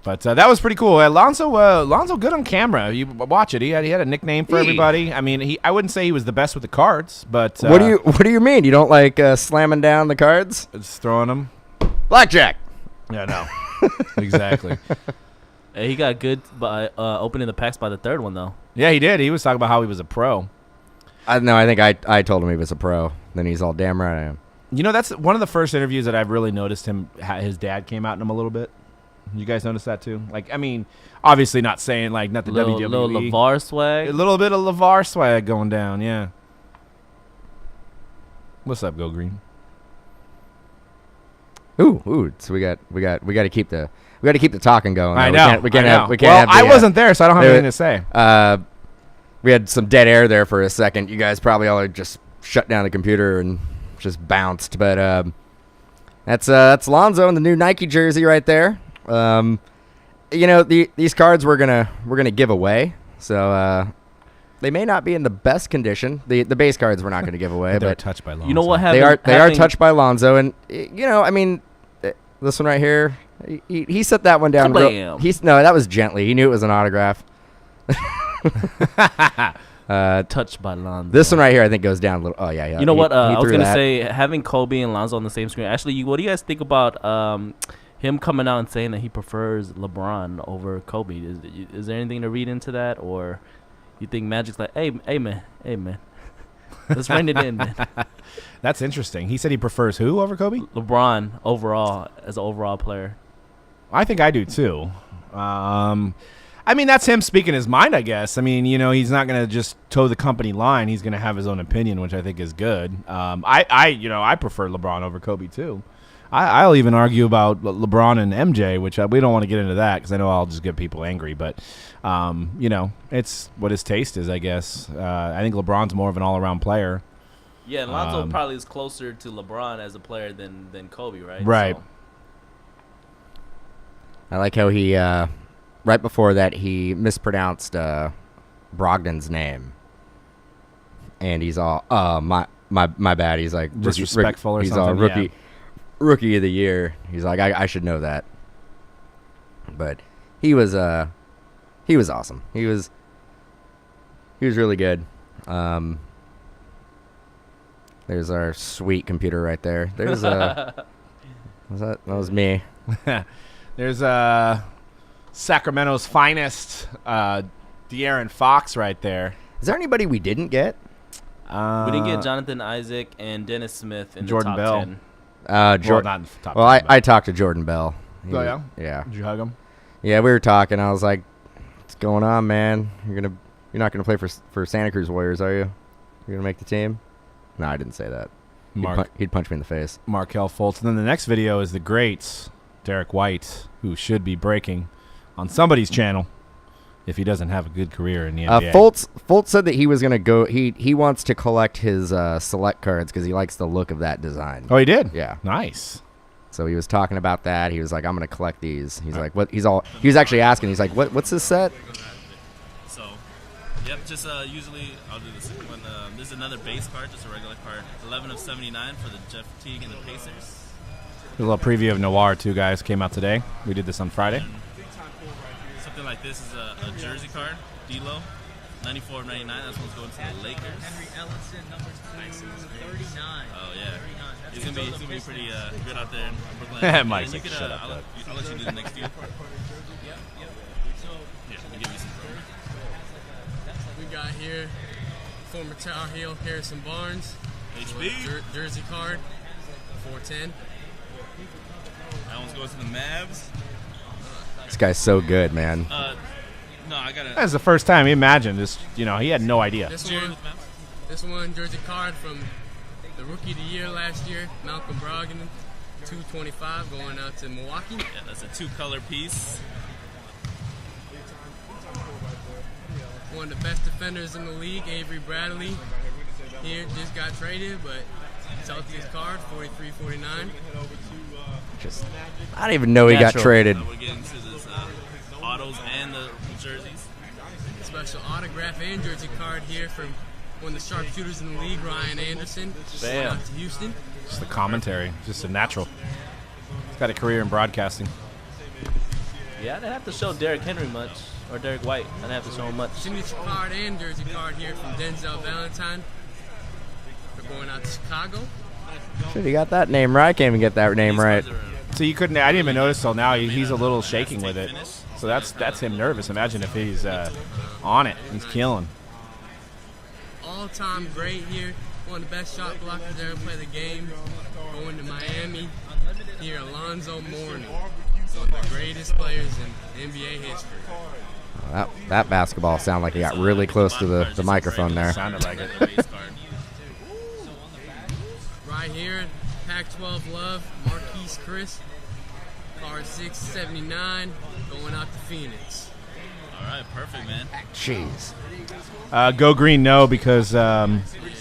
But that was pretty cool. Lonzo good on camera. You watch it. He had a nickname for everybody. I mean, I wouldn't say he was the best with the cards, but what do you mean? You don't like slamming down the cards? Just throwing them. Blackjack. Yeah, no. Exactly. He got good by opening the packs by the third one though. Yeah, he did. He was talking about how he was a pro. I think I told him he was a pro. Then he's all, damn right I am. You know, that's one of the first interviews that I've really noticed him. His dad came out in him a little bit. You guys notice that too? Like, I mean, obviously not saying like not the WWE. Little LeVar swag. A little bit of LeVar swag going down. Yeah. What's up, Go Green? Ooh. So we got to keep the talking going. I know. We can't well, have I wasn't there, so I don't have anything to say. We had some dead air there for a second. You guys probably all just shut down the computer and just bounced. But that's Lonzo in the new Nike jersey right there. These cards we're gonna give away. So they may not be in the best condition. The base cards we're not gonna give away. They're but touched by Lonzo. You know what? They are touched by Lonzo, and I mean, this one right here. He set that one down. No, that was gently. He knew it was an autograph. Touched by Lonzo. This one right here, I think, goes down a little. Oh yeah. You know what? I was gonna say having Kobe and Lonzo on the same screen. Actually, what do you guys think about him coming out and saying that he prefers LeBron over Kobe? Is there anything to read into that, or you think Magic's like, hey man, let's rein it in, man. That's interesting. He said he prefers who over Kobe? LeBron overall as an overall player. I think I do too. I mean, that's him speaking his mind, I guess. I mean, he's not going to just toe the company line. He's going to have his own opinion, which I think is good. I prefer LeBron over Kobe too. I'll even argue about LeBron and MJ, which we don't want to get into that because I know I'll just get people angry. But, it's what his taste is, I guess. I think LeBron's more of an all-around player. Yeah, and Lonzo probably is closer to LeBron as a player than Kobe, right? Right. So. I like how he, right before that, he mispronounced Brogdon's name. And he's all, my bad. He's like, disrespectful or he's something. He's all rookie of the year. He's like, I should know that. But he was awesome. He was really good. There's our sweet computer right there. There's that was me. There's Sacramento's finest, De'Aaron Fox right there. Is there anybody we didn't get? We didn't get Jonathan Isaac and Dennis Smith in Jordan the top Bell. 10. Not in the top 10, I talked to Jordan Bell. Oh yeah? Yeah. Did you hug him? Yeah, we were talking. I was like, "What's going on, man? You're not gonna play for Santa Cruz Warriors, are you? You're gonna make the team?" No, I didn't say that. He'd punch me in the face. Markelle Fultz. And then the next video is the great Derek White, who should be breaking on somebody's channel if he doesn't have a good career in the NBA. Fultz said that he was gonna go. He wants to collect his select cards because he likes the look of that design. Oh, he did? Yeah. Nice. So he was talking about that. He was like, "I'm gonna collect these." He's like, "What?" He was actually asking. He's like, "What's this set?" So, yep. Just usually I'll do this one. This is another base card, just a regular card. 11 of 79 for the Jeff Teague and the Pacers. A little preview of Noir, too, guys. Came out today. We did this on Friday. Something like this is a jersey card, D'Lo, 94 of 99. That's one's going to the Lakers. Henry Ellison, number 39. Oh yeah, he's gonna be pretty good out there in Brooklyn. Mike's And like, could, shut up, I'll let you do the next deal. So Yeah, we'll give you some. we got here former Tar Heel Harrison Barnes. HB. Jersey card, 410. That one's going to the Mavs. This guy's so good, man. No, I gotta. That's the first time. Imagine just, he had no idea. This Jerry one, with Mavs. this one jersey card from the Rookie of the Year last year, Malcolm Brogdon, 225, going out to Milwaukee. Yeah, that's a 2-color piece. One of the best defenders in the league, Avery Bradley. Here just got traded, but Celtics card, 43-49. I don't even know he got Natural. traded. We're getting to this autos and the jerseys. Special autograph and jersey card here from one of the sharpshooters in the league, Ryan Anderson. Bam. Out to Houston. Just the commentary. Just a natural. He's got a career in broadcasting. Yeah, I didn't have to show Derrick Henry much, or Derrick White. I didn't have to show him much. Signature card and jersey card here from Denzel Valentine. We're going out to Chicago. Shit, he got that name right. I can't even get that name These right. cards are, So you couldn't. I didn't even notice till now. He's a little shaking with it. So that's him nervous. Imagine if he's on it. He's killing. All-time great here. One of the best shot blockers to ever play the game. Going to Miami. Here, Lonzo Mourning. One of the greatest players in NBA history. That basketball sounded like he got really close to the microphone there. Sounded like it. Right here, Pac-12 love, Marquise Chris. Card 679, going out to Phoenix. all right, perfect, man. Jeez. Go green, no, because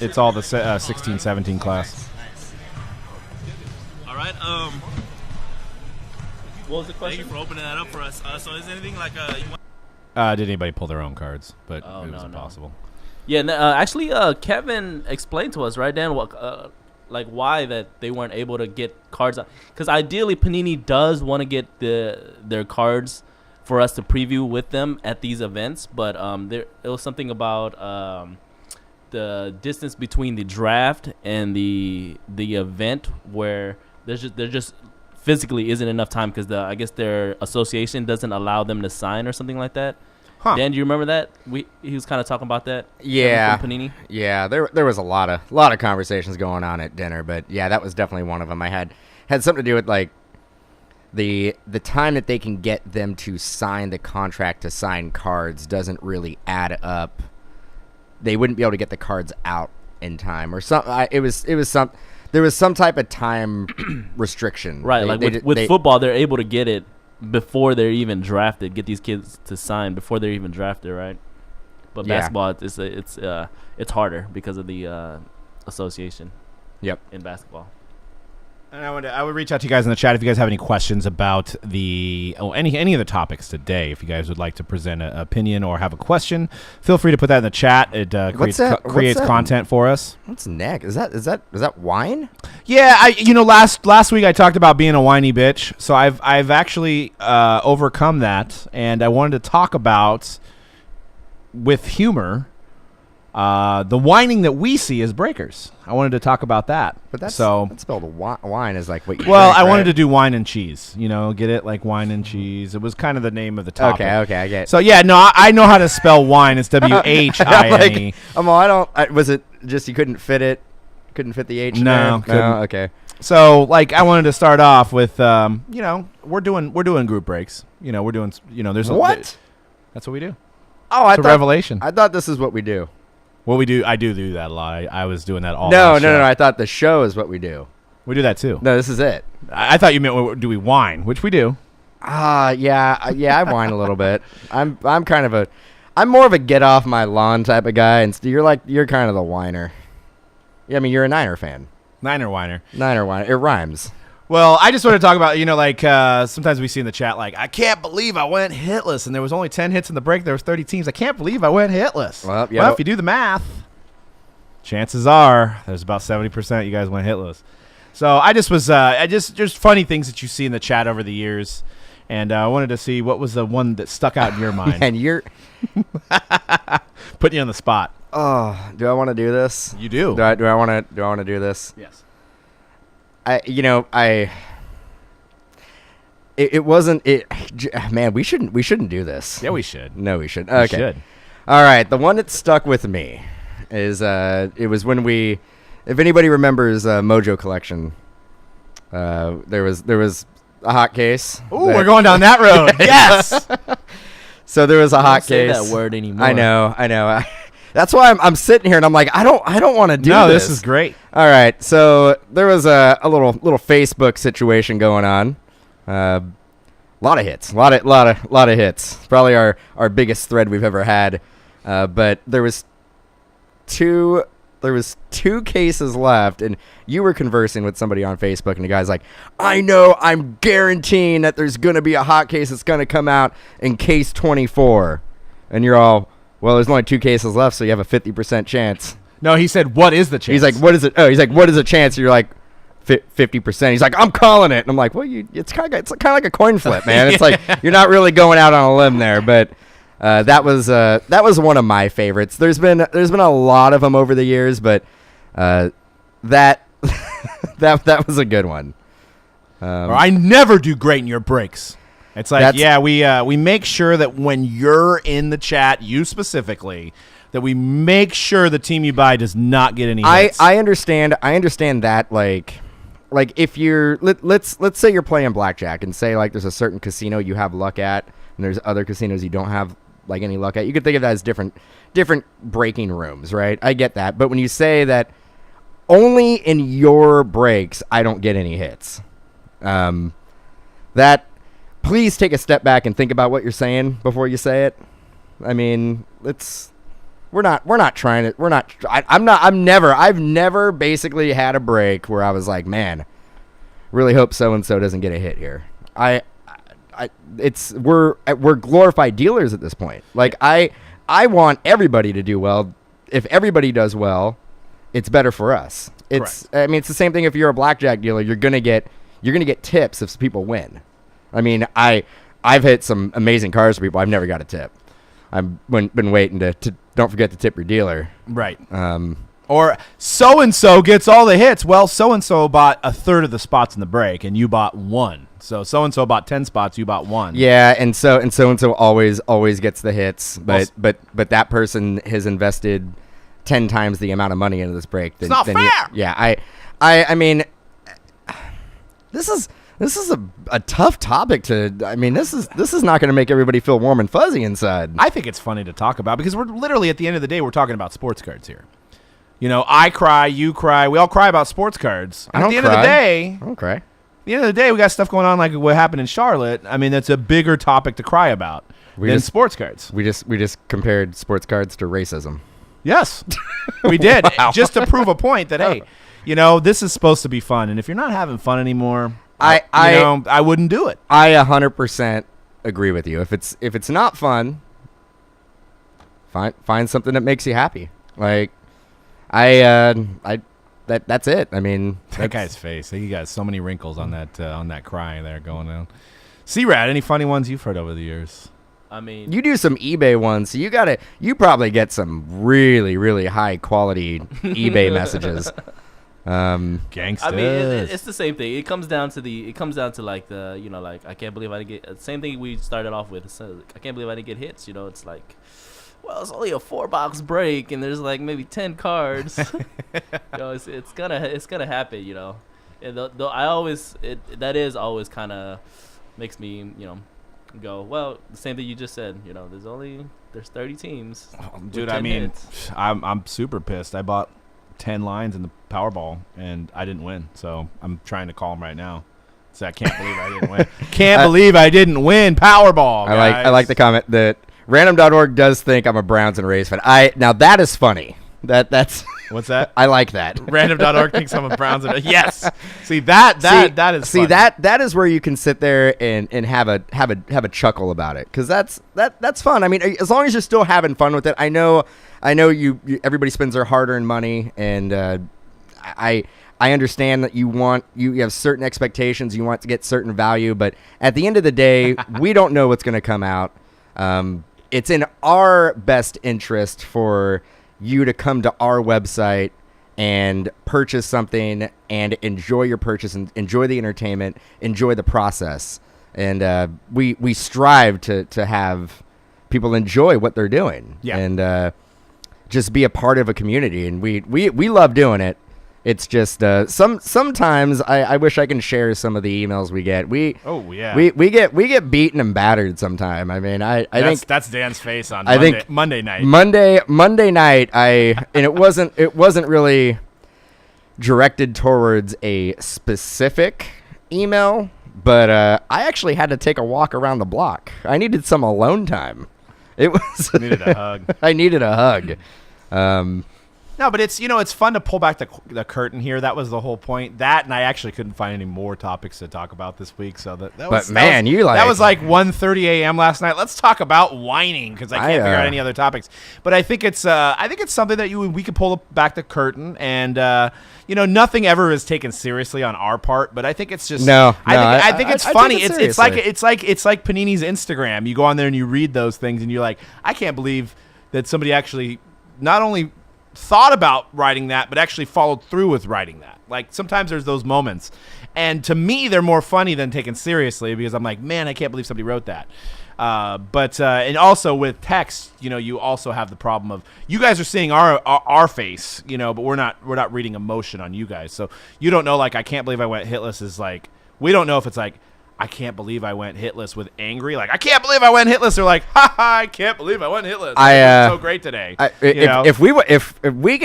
it's all the 16-17 class. All right. What was the Thank you question? for opening that up for us. So is there anything like you want? Did anybody pull their own cards? But Oh, it was no, no. impossible. Yeah, actually, Kevin explained to us, right, Dan, what, why that they weren't able to get cards. Because ideally, Panini does want to get their cards for us to preview with them at these events, but it was something about the distance between the draft and the event where there just physically isn't enough time because I guess their association doesn't allow them to sign or something like that. Huh. Dan, do you remember that? He was kind of talking about that. Yeah. From Panini. Yeah, there was a lot of conversations going on at dinner, but yeah, that was definitely one of them. I had something to do with like the time that they can get them to sign the contract to sign cards doesn't really add up. They wouldn't be able to get the cards out in time or something. There was some type of time restriction. Right, with football, they're able to get it before they're even drafted. Get these kids to sign before they're even drafted, right? But Yeah. basketball, it's harder because of the association. Yep. In basketball. And I would reach out to you guys in the chat if you guys have any questions about any of the topics today. If you guys would like to present an opinion or have a question, feel free to put that in the chat. It creates What's that? content for us. What's neck? Is that wine? Yeah, last week I talked about being a whiny bitch, so I've actually overcome that, and I wanted to talk about with humor the whining that we see as breakers. I wanted to talk about that. But that's spelled wine is like what you Well, drink, I wanted right? to do wine and cheese. Get it? Like wine and cheese. It was kind of the name of the topic. Okay, I get it. So, yeah, no, I know how to spell wine. It's W-H-I-N-E. Was it just you couldn't fit it? Couldn't fit the H in No, there? couldn't. No, okay. So, I wanted to start off with, we're doing group breaks. We're doing, there's What? That's what we do. Oh, It's a revelation. I thought this is what we do. What we do, I do that a lot. I was doing that all. No. last show. I thought the show is what we do. We do that too. No, this is it. I thought you meant do we whine, which we do. Yeah, I whine a little bit. I'm more of a get off my lawn type of guy, and you're kind of the whiner. Yeah, I mean you're a Niner fan. Niner whiner. Niner whiner. It rhymes. Well, I just want to talk about, sometimes we see in the chat, I can't believe I went hitless, and there was only 10 hits in the break. There was 30 teams. I can't believe I went hitless. Well, yeah. Well, if you do the math, chances are there's about 70% you guys went hitless. So I just was, just funny things that you see in the chat over the years, and I wanted to see what was the one that stuck out in your mind. And you're Putting you on the spot. Oh, do I want to do this? You do. Do I want to do this? Yes. It wasn't it. Man, we shouldn't do this. Yeah, we should. No, we shouldn't. We Okay. should. All right. The one that stuck with me is it was when we, if anybody remembers Mojo Collection, there was a hot case. Ooh, we're going down that road. Yes. So there was a hot Don't say case. that word anymore. I know. That's why I'm sitting here and I'm like, I don't want to do No, this. this is great. All right. So there was a little Facebook situation going on. Lot of hits. Lot of hits. Probably our biggest thread we've ever had. But there was two cases left, and you were conversing with somebody on Facebook, and the guy's like, I know, I'm guaranteeing that there's going to be a hot case that's going to come out in case 24. And you're all, well, there's only 2 cases left, so you have a 50% chance. No, he said, what is the chance? He's like, what is it? Oh, he's like, what is the chance? You're like, 50%. He's like, I'm calling it. And I'm like, well, it's kind of like a coin flip, man. It's like you're not really going out on a limb there, but that was one of my favorites. There's been a lot of them over the years, but that was a good one. Or I never do great in your breaks. It's like, yeah, we make sure that when you're in the chat, you specifically, that we make sure the team you buy does not get any hits. I understand that, like if you're let's say you're playing blackjack and say like there's a certain casino you have luck at and there's other casinos you don't have like any luck at. You could think of that as different breaking rooms, right? I get that. But when you say that only in your breaks I don't get any hits, that please take a step back and think about what you're saying before you say it. I mean, I've never basically had a break where I was like, man, really hope so and so doesn't get a hit here. We're glorified dealers at this point. Like I want everybody to do well. If everybody does well, it's better for us. It's the same thing if you're a blackjack dealer, you're gonna get tips if people win. I mean, I've hit some amazing cards for people. I've never got a tip. I've been waiting to don't forget to tip your dealer. Right. Or so-and-so gets all the hits. Well, so-and-so bought a third of the spots in the break, and you bought 1. So-and-so bought 10 spots, you bought 1. Yeah, and so-and-so always gets the hits. But that person has invested 10 times the amount of money into this break. It's not fair! I mean, this is a tough topic to. I mean, this is not going to make everybody feel warm and fuzzy inside. I think it's funny to talk about because we're literally at the end of the day we're talking about sports cards here. You know, I cry, you cry, we all cry about sports cards. I don't at the cry. end of the day, I don't cry. At the end of the day, we got stuff going on like what happened in Charlotte. I mean, that's a bigger topic to cry about than sports cards. We just compared sports cards to racism. Yes, we did. Wow. Just to prove a point that hey, you know, this is supposed to be fun, and if you're not having fun anymore, I wouldn't do it. I 100% agree with you. If it's not fun, find something that makes you happy. Like that's it. I mean, that guy's face. He got so many wrinkles on that cry there going on. C-Rad, any funny ones you've heard over the years? I mean, you do some eBay ones, so you probably get some really, really high quality eBay messages. Gangsters. I mean, it's the same thing. It comes down to like the, you know, like I can't believe I didn't get same thing we started off with. So, I can't believe I didn't get hits. You know, it's like, well, it's only a 4-box break, and there's like maybe 10 cards. You know, it's gonna happen. You know, and that is always kind of makes me, you know, go, well, the same thing you just said. You know, there's 30 teams. Oh, dude, I mean, I'm super pissed. I bought 10 lines in the Powerball and I didn't win, so I'm trying to call him right now. So I can't believe I didn't win. Can't believe I didn't win Powerball. I like the comment that random.org does think I'm a Browns and Rays fan. Now that is funny. That's what's that? I like that. Random.org thinks I'm a Browns and yes. See that is funny. that is where you can sit there and have a chuckle about it, because that's fun. I mean, as long as you're still having fun with it. I know you everybody spends their hard-earned money, and I understand that you have certain expectations, you want to get certain value, but at the end of the day, we don't know what's going to come out. it's in our best interest for you to come to our website and purchase something and enjoy your purchase and enjoy the entertainment, enjoy the process. And we strive to have people enjoy what they're doing and just be a part of a community. And we love doing it. It's just sometimes I wish I can share some of the emails we get. We get beaten and battered sometime. I mean, I think that's Dan's face on Monday night. Monday night. And it wasn't really directed towards a specific email, but I actually had to take a walk around the block. I needed some alone time. It was needed a hug. I needed a hug. No, but it's fun to pull back the curtain here. That was the whole point. That, and I actually couldn't find any more topics to talk about this week. So that was like 1:30 a.m. last night. Let's talk about whining because I can't figure out any other topics. But I think it's something that we could pull back the curtain, and nothing ever is taken seriously on our part. But I think it's just I think it's funny. It's like Panini's Instagram. You go on there and you read those things, and you're like, I can't believe that somebody actually not only thought about writing that, but actually followed through with writing that. Like, sometimes there's those moments. And to me, they're more funny than taken seriously because I'm like, man, I can't believe somebody wrote that. And also with text, you also have the problem of you guys are seeing our face, but we're not reading emotion on you guys. So you don't know, like, I can't believe I went hitless is like, we don't know if it's like, I can't believe I went hitless with angry. Like, I can't believe I went hitless. They're like, ha ha, I can't believe I went hitless. It's so great today. If we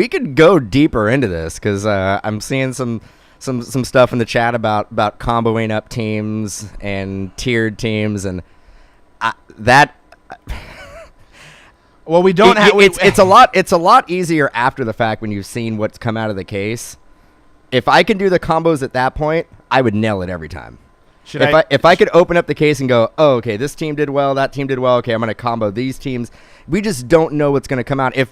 can go deeper into this, because I'm seeing some stuff in the chat about comboing up teams and tiered teams, and that. Well, we don't have. It's a lot easier after the fact when you've seen what's come out of the case. If I can do the combos at that point, I would nail it every time. If I could open up the case and go, oh, okay, this team did well, that team did well, okay, I'm going to combo these teams. We just don't know what's going to come out. If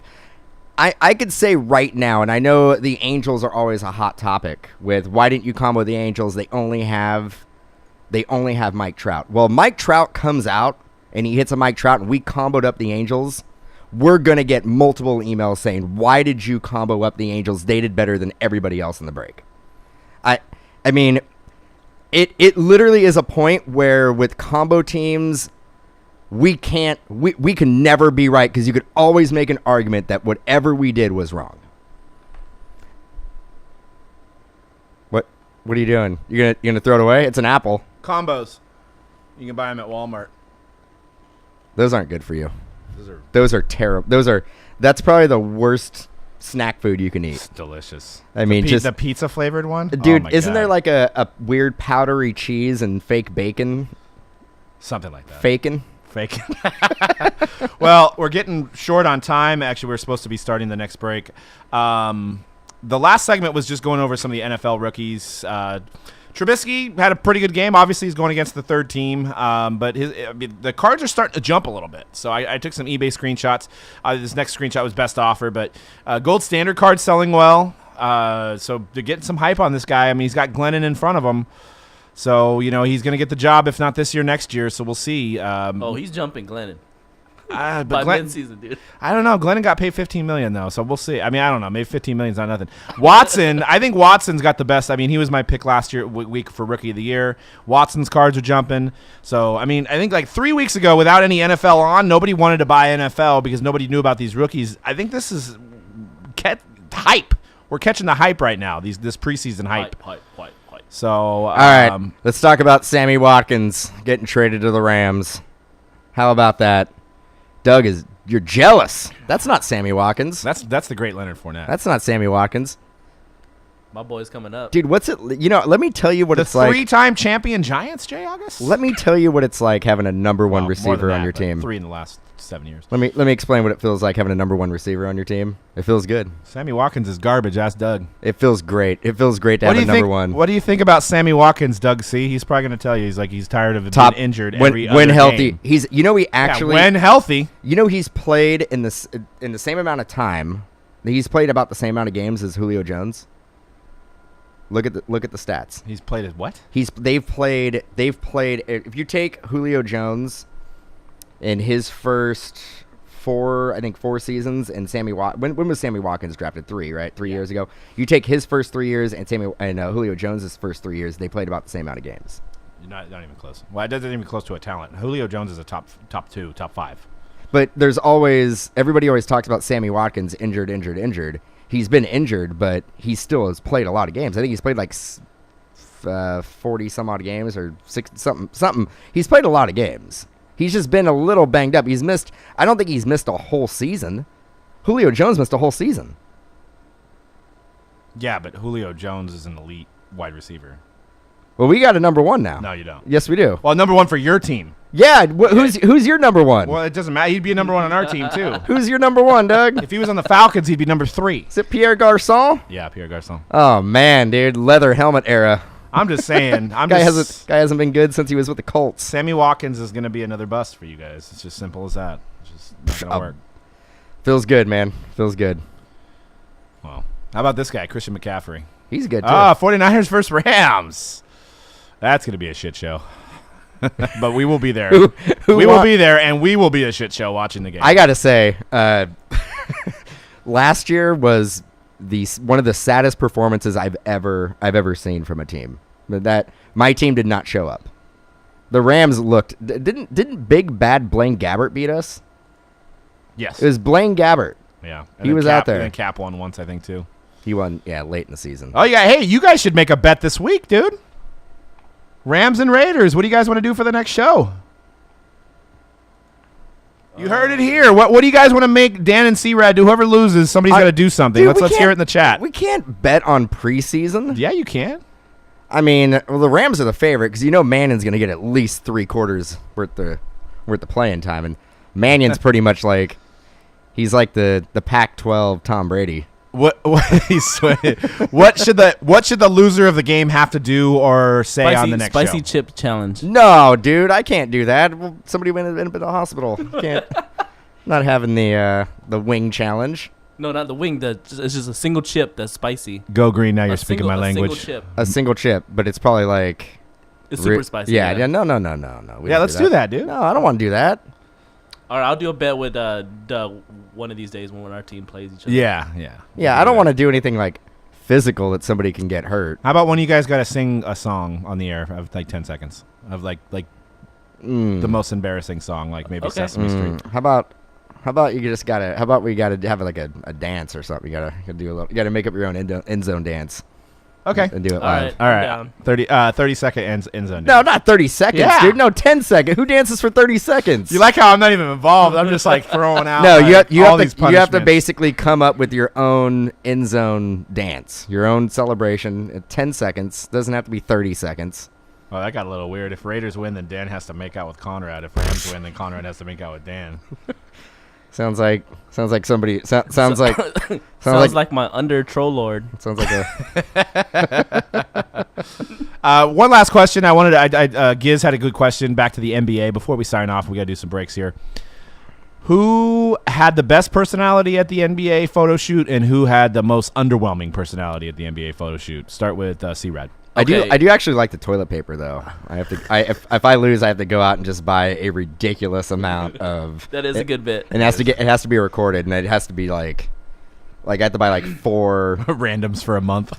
I could say right now, and I know the Angels are always a hot topic with why didn't you combo the Angels? They only have Mike Trout. Well, Mike Trout comes out and he hits a Mike Trout and we comboed up the Angels. We're going to get multiple emails saying, why did you combo up the Angels? They did better than everybody else in the break. I mean, It literally is a point where with combo teams, we can never be right because you could always make an argument that whatever we did was wrong. What are you doing? You're gonna throw it away? It's an apple. Combos. You can buy them at Walmart. Those aren't good for you. Those are terrible. That's probably the worst snack food you can eat. It's delicious. I mean, just the pizza flavored one, dude. Isn't there like a weird powdery cheese and fake bacon? Something like that. Faking. Well, we're getting short on time. Actually, we're supposed to be starting the next break. The last segment was just going over some of the NFL rookies. Trubisky had a pretty good game. Obviously, he's going against the third team, but the cards are starting to jump a little bit. So I took some eBay screenshots. This next screenshot was best offer, but gold standard cards selling well. So they're getting some hype on this guy. I mean, he's got Glennon in front of him. So, he's going to get the job, if not this year, next year. So we'll see. He's jumping Glennon. But by mid-season, dude. I don't know. Glennon got paid $15 million though, so we'll see. I mean, I don't know. Maybe $15 million's not nothing. Watson, I think Watson's got the best. I mean, he was my pick last week for Rookie of the Year. Watson's cards are jumping. So, I mean, I think like 3 weeks ago, without any NFL on, nobody wanted to buy NFL because nobody knew about these rookies. I think this is hype. We're catching the hype right now. This preseason hype. Hype. So, all right, let's talk about Sammy Watkins getting traded to the Rams. How about that? Doug, you're jealous. That's not Sammy Watkins. That's the great Leonard Fournette. That's not Sammy Watkins. My boy's coming up. Dude, what's it? Let me tell you what it's like. The three-time champion Giants, Jay August? Let me tell you what it's like having a number one receiver on your team. 3 in the last 7 years. Let me explain what it feels like having a number one receiver on your team. It feels good. Sammy Watkins is garbage. Ask Doug. It feels great. It feels great to have a number one. What do you think about Sammy Watkins, Doug C? He's probably going to tell you he's tired of being injured every when other healthy. game. When healthy. He's played in the same amount of time. He's played about the same amount of games as Julio Jones. Look at the stats. He's played at what? They've played. If you take Julio Jones, in his first four seasons, and when was Sammy Watkins drafted? 3, right? 3 years ago. You take his first 3 years and Julio Jones' first 3 years, they played about the same amount of games. Not even close. Well, it doesn't even close to a talent. Julio Jones is a top 2, top 5. But everybody always talks about Sammy Watkins injured. He's been injured, but he still has played a lot of games. I think he's played like 40 some odd games or 60 something. He's played a lot of games. He's just been a little banged up. I don't think he's missed a whole season. Julio Jones missed a whole season. Yeah, but Julio Jones is an elite wide receiver. Well, we got a number 1 now. No, you don't. Yes, we do. Well, number 1 for your team. Yeah, who's your number 1? Well, it doesn't matter. He'd be number 1 on our team, too. Who's your number 1, Doug? If he was on the Falcons, he'd be number 3. Is it Pierre Garçon? Yeah, Pierre Garçon. Oh, man, dude. Leather helmet era. I'm just saying. Guy hasn't been good since he was with the Colts. Sammy Watkins is going to be another bust for you guys. It's just simple as that. It's just not going to work. Feels good, man. Feels good. Well, how about this guy, Christian McCaffrey? He's good, too. 49ers versus Rams. That's going to be a shit show. But we will be there. We will be there, and we will be a shit show watching the game. I got to say, last year was one of the saddest performances I've ever seen from a team. That my team did not show up. The Rams didn't big bad Blaine Gabbert beat us? Yes. It was Blaine Gabbert. Yeah. He was out there. And then Cap won once, I think, too. He won, late in the season. Oh, yeah. Hey, you guys should make a bet this week, dude. Rams and Raiders. What do you guys want to do for the next show? You heard it here. What do you guys want to make Dan and C-Rad do? Whoever loses, somebody's got to do something. Dude, Let's hear it in the chat. We can't bet on preseason. Yeah, you can. I mean, the Rams are the favorite because Mannion's going to get at least 3 quarters worth the playing time, and Mannion's pretty much like he's like the Pac-12 Tom Brady. What should the loser of the game have to do or say on the next spicy show? chip challenge. No, dude, I can't do that. Well, somebody went into the hospital. Can't. Not having the wing challenge. No, not the wing. It's just a single chip that's spicy. Go green. Now you're speaking my language. A single chip, but it's probably like it's super spicy. Yeah. No. Yeah, let's do that, dude. No, I don't want to do that. All right, I'll do a bet with Doug one of these days when our team plays each other. Yeah, I don't want to do anything like physical that somebody can get hurt. How about when you guys got to sing a song on the air of like 10 seconds of like the most embarrassing song, like maybe Sesame Street? How about we gotta have like a dance or something? You gotta make up your own end zone dance. Okay. And do it All live. right. 30 second end zone. No, not 30 seconds, Yeah. dude. No, 10 seconds. Who dances for 30 seconds? You like how I'm not even involved? I'm just like throwing out. No, like, you all have these to you have to punishments. basically come up with your own end zone dance, your own celebration. At 10 seconds doesn't have to be 30 seconds. Oh, that got a little weird. If Raiders win, then Dan has to make out with Conrad. If Rams win, then Conrad has to make out with Dan. Sounds like somebody. Sounds like my under troll lord. Sounds like a. One last question. Giz had a good question back to the NBA. Before we sign off, we got to do some breaks here. Who had the best personality at the NBA photo shoot, and who had the most underwhelming personality at the NBA photo shoot? Start with C-Rad. I do actually like the toilet paper though. If I lose, I have to go out and just buy a ridiculous amount of. That is a good bit. And it has to be recorded, and it has to be like I have to buy like 4 randoms for a month.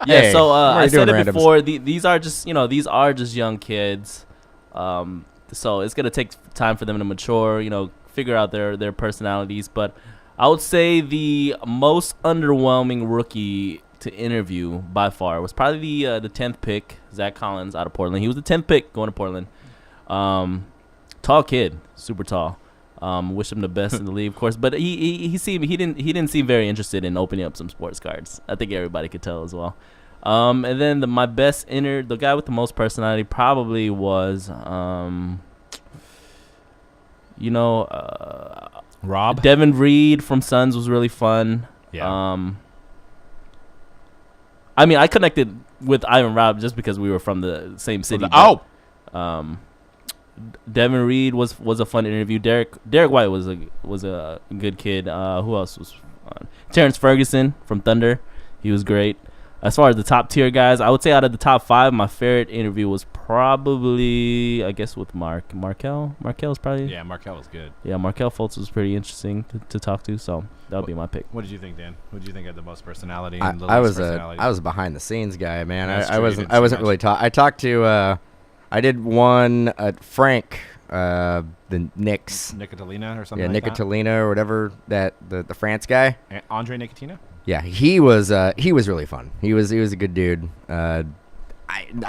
Yeah, Hey, so I said it randoms. before. These are just young kids. So it's gonna take time for them to mature. Figure out their personalities. But I would say the most underwhelming rookie to interview by far was probably the 10th pick, Zach Collins out of Portland. He was the 10th pick going to Portland. Tall kid, super tall. Wish him the best in the league, of course. But he didn't seem very interested in opening up some sports cards. I think everybody could tell as well. And then the guy with the most personality probably was Rob. Devin Reed from Suns was really fun. Yeah. I connected with Ivan Robb just because we were from the same city. Devin Reed was a fun interview. Derek White was a good kid. Who else was fun? Terrence Ferguson from Thunder. He was great. as far as the top tier guys, I would say out of the top 5, my favorite interview was probably, I guess, with Markel. Markel's probably. Yeah, Markel was good. Yeah, Markel Fultz was pretty interesting to talk to, so that would be my pick. What did you think, Dan? What did you think had the most personality? I And the was least personality? I was a behind the scenes guy, man. That's I true, you wasn't didn't say much. really I talked to I did one Frank the Knicks. Nicotina or something. Yeah, like Nicotina or whatever, that the France guy. that? Andre Nicotina. Yeah, he was really fun. He was a good dude. I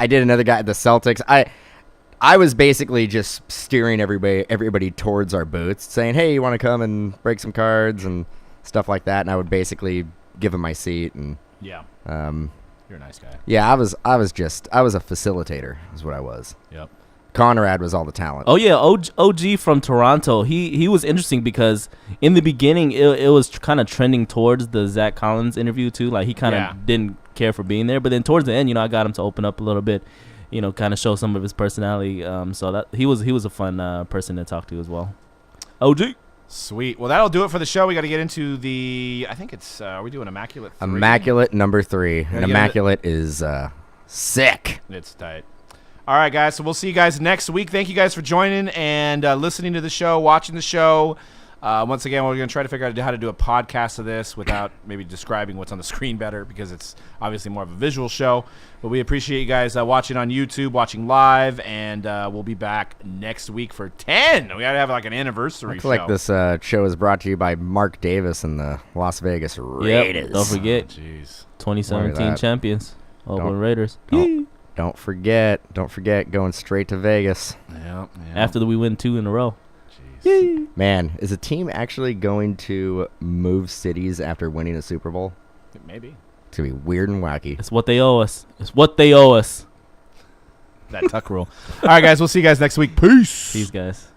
did another guy at the Celtics. I was basically just steering everybody towards our booths, saying, "Hey, you want to come and break some cards and stuff like that?" And I would basically give him my seat and Yeah, you're a nice guy. yeah, I was a facilitator is what I was. Yep. Conrad was all the talent. Oh yeah, OG from Toronto. He was interesting because in the beginning it was kind of trending towards the Zach Collins interview too. Like he kind of didn't care for being there, but then towards the end, I got him to open up a little bit, kind of show some of his personality. So that he was a fun person to talk to as well. OG. Sweet. Well, that'll do it for the show. We got to get into I think it's. Are we doing Immaculate 3? Immaculate number 3. Gotta And get Immaculate is sick. It's tight. All right, guys. So we'll see you guys next week. Thank you guys for joining and listening to the show, watching the show. Once again, we're going to try to figure out how to do a podcast of this without maybe describing what's on the screen better because it's obviously more of a visual show. But we appreciate you guys watching on YouTube, watching live, and we'll be back next week for 10. We got to have like an anniversary Looks show. like this show is brought to you by Mark Davis and the Las Vegas Raiders. Yep, don't forget, Jeez. 2017 champions, Oakland Raiders. Don't forget going straight to Vegas. Yeah. After we win 2 in a row. Jeez. Man, is a team actually going to move cities after winning a Super Bowl? Maybe. It's going to be weird and wacky. It's what they owe us. It's what they owe us. That tuck rule. All right, guys. We'll see you guys next week. Peace. Peace, guys.